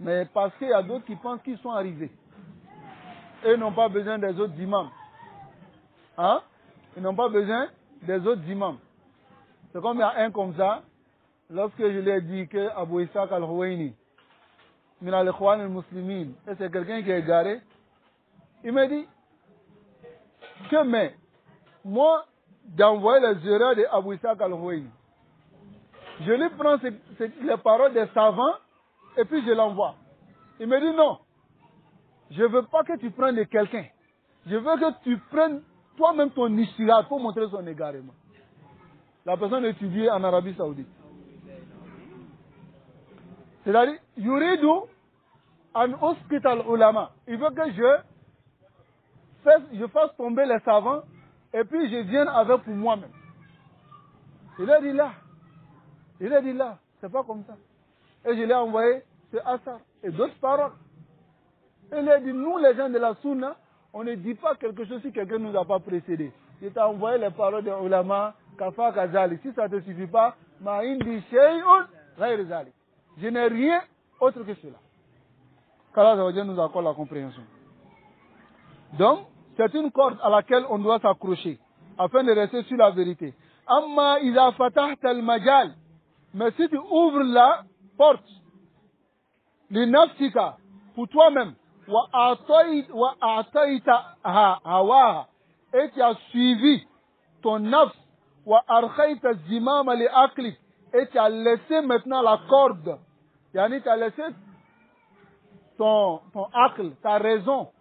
Mais parce qu'il y a d'autres qui pensent qu'ils sont arrivés. Eux n'ont pas besoin des autres imams. Hein? Ils n'ont pas besoin des autres imams. C'est comme il y a un comme ça, lorsque je lui ai dit que Abu Ishaq al-Huwaini, min al-Ikhwan al-Muslimin, et c'est quelqu'un qui est égaré, il m'a dit que mais, moi, d'envoyer les erreurs de Abu Ishaq al-Huwaini, je lui prends les paroles des savants et puis je l'envoie. Il me dit non, je ne veux pas que tu prennes de quelqu'un. Je veux que tu prennes toi-même ton ishtihat pour montrer son égarement. La personne étudiée en Arabie Saoudite. C'est-à-dire, yuridu an uskit al-ulama. Il veut que je fasse tomber les savants et puis je vienne avec pour moi-même. Il a dit là. Il a dit là. C'est pas comme ça. Et je l'ai envoyé ce Assar et d'autres paroles. Et il a dit, nous les gens de la Sunna, on ne dit pas quelque chose si quelqu'un ne nous a pas précédé. Je t'ai envoyé les paroles des ulama, kafa kazali. Si ça ne te suffit pas, ma indi shay'un ghayr zalik. Je n'ai rien autre que cela. Qu'Allah nous accorde la compréhension. Donc, c'est une corde à laquelle on doit s'accrocher afin de rester sur la vérité. Amma iza fatahta al-majal. Mais si tu ouvres la porte, li nafsika, pour toi-même, wa a'tayta hawaha, et tu as suivi ton nafs, wa arkhayta zimama li aqlik, et tu as laissé maintenant la corde, yani tu as laissé ton aql, ta raison,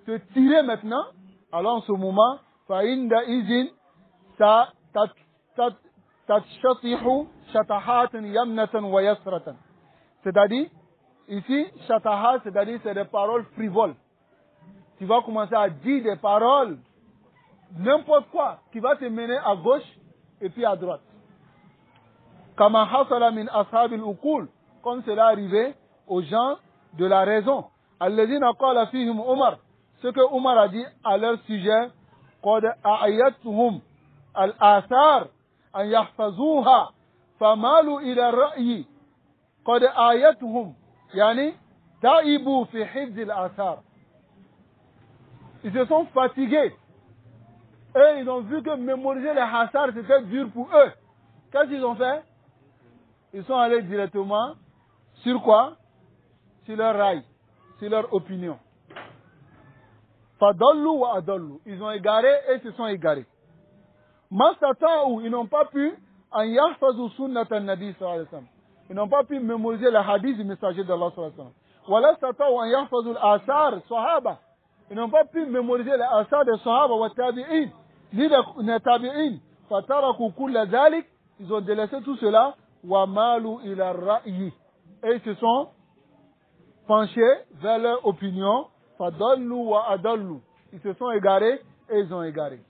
te tirer maintenant, alors en ce moment, fa inda izin tatshatihu shatahatun yamnatan wa yasratan. C'est-à-dire, ici, shatahat, c'est-à-dire c'est des paroles frivoles. Tu vas commencer à dire des paroles, n'importe quoi, qui va te mener à gauche et puis à droite. Kama hasala min ashabil uqul, comme cela arrivait aux gens de la raison. Alladhina qala fihim Umar, ce que Umar a dit à leur sujet, qad a'ayatuhum al-athar an yahfazuha famalu ila ra'yi qad a'ayatuhum yani ta'ibu fi hifz al-athar. Ils se sont fatigués et ils ont vu que mémoriser les hasars c'était dur pour eux. Qu'est-ce qu'ils ont fait? Ils sont allés directement sur quoi? Sur leur rail, sur leur opinion. Fadallu wa adallu. Ils ont égaré et se sont égarés. Mastata'u, ils n'ont pas pu en yahfazu sunnatan nabi sallallahu alayhi wa sallam. Ils n'ont pas pu mémoriser le hadith du messager d'Allah sallallahu alayhi wa sallam. Wala stata'u en yahfazu al-asar sahaba. Ils n'ont pas pu mémoriser les asar des sahaba wa tabi'in, ni les tabi'in. Fataraku kulla dhalik. Ils ont délaissé tout cela. Wa malu ila ra'yi. Et ils se sont penchés vers leur opinion. Fadallu wa adallu. Ils se sont égarés et ils ont égaré.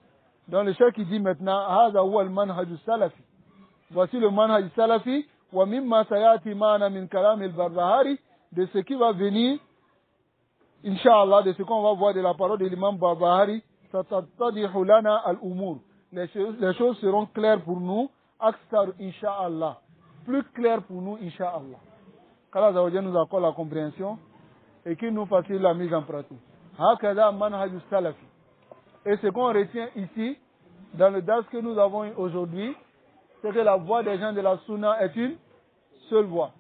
Donc le cheikh qui dit maintenant, Hada huwa al-manhaj salafi. Voici le manhaj salafi. Wa mimma sayati mana min kalam al-Barbahari. De ce qui va venir, Inch'Allah, de ce qu'on va voir de la parole de l'imam Barbahari, satadihu lana al-umur. Les choses seront claires pour nous. Aksar, Inch'Allah. plus clair pour nous, Inch'Allah. Qu'Allah Zawajal nous accorde la compréhension et qu'il nous facilite la mise en pratique. Hakada manhaj salafi. Et ce qu'on retient ici, dans le DAS que nous avons aujourd'hui, c'est que la voie des gens de la Sunna est une seule voie.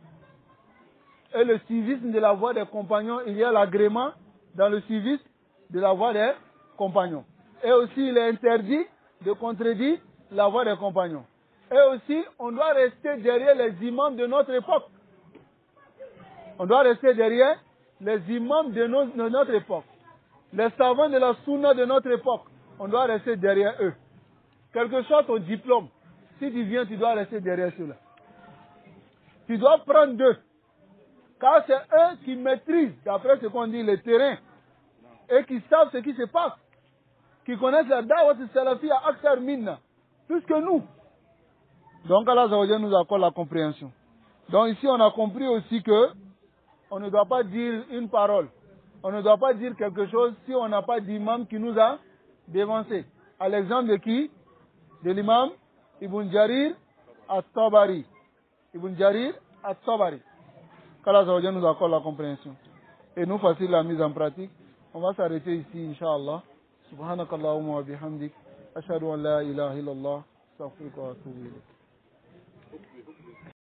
Et le civisme de la voie des compagnons, il y a l'agrément dans le civisme de la voie des compagnons. Et aussi, il est interdit de contredire la voie des compagnons. Et aussi, on doit rester derrière les imams de notre époque. On doit rester derrière les imams de notre époque. Les savants de la Sunna de notre époque. On doit rester derrière eux. Quel que soit ton diplôme, si tu viens, tu dois rester derrière ceux-là. Tu dois prendre d'eux. Car c'est eux qui maîtrisent, d'après ce qu'on dit, le terrain. Et qui savent ce qui se passe. Qui connaissent la da'wat salafiyya aksar minna. Plus que nous. Donc Allah Zawajal nous accorde la compréhension. Donc ici on a compris aussi que on ne doit pas dire une parole. On ne doit pas dire quelque chose si on n'a pas d'imam qui nous a dévancé. À l'exemple de qui? De l'imam Ibn Jarir at-Tabari. Ibn Jarir at-Tabari. Qu'Allah Zawajal nous accorde la compréhension. Et nous facilite la mise en pratique. On va s'arrêter ici, Inch'Allah. Subhanakallahumma wa bihamdik. Ashhadu an la ilaha illallah. Astaghfiruka wa atubu ilayk.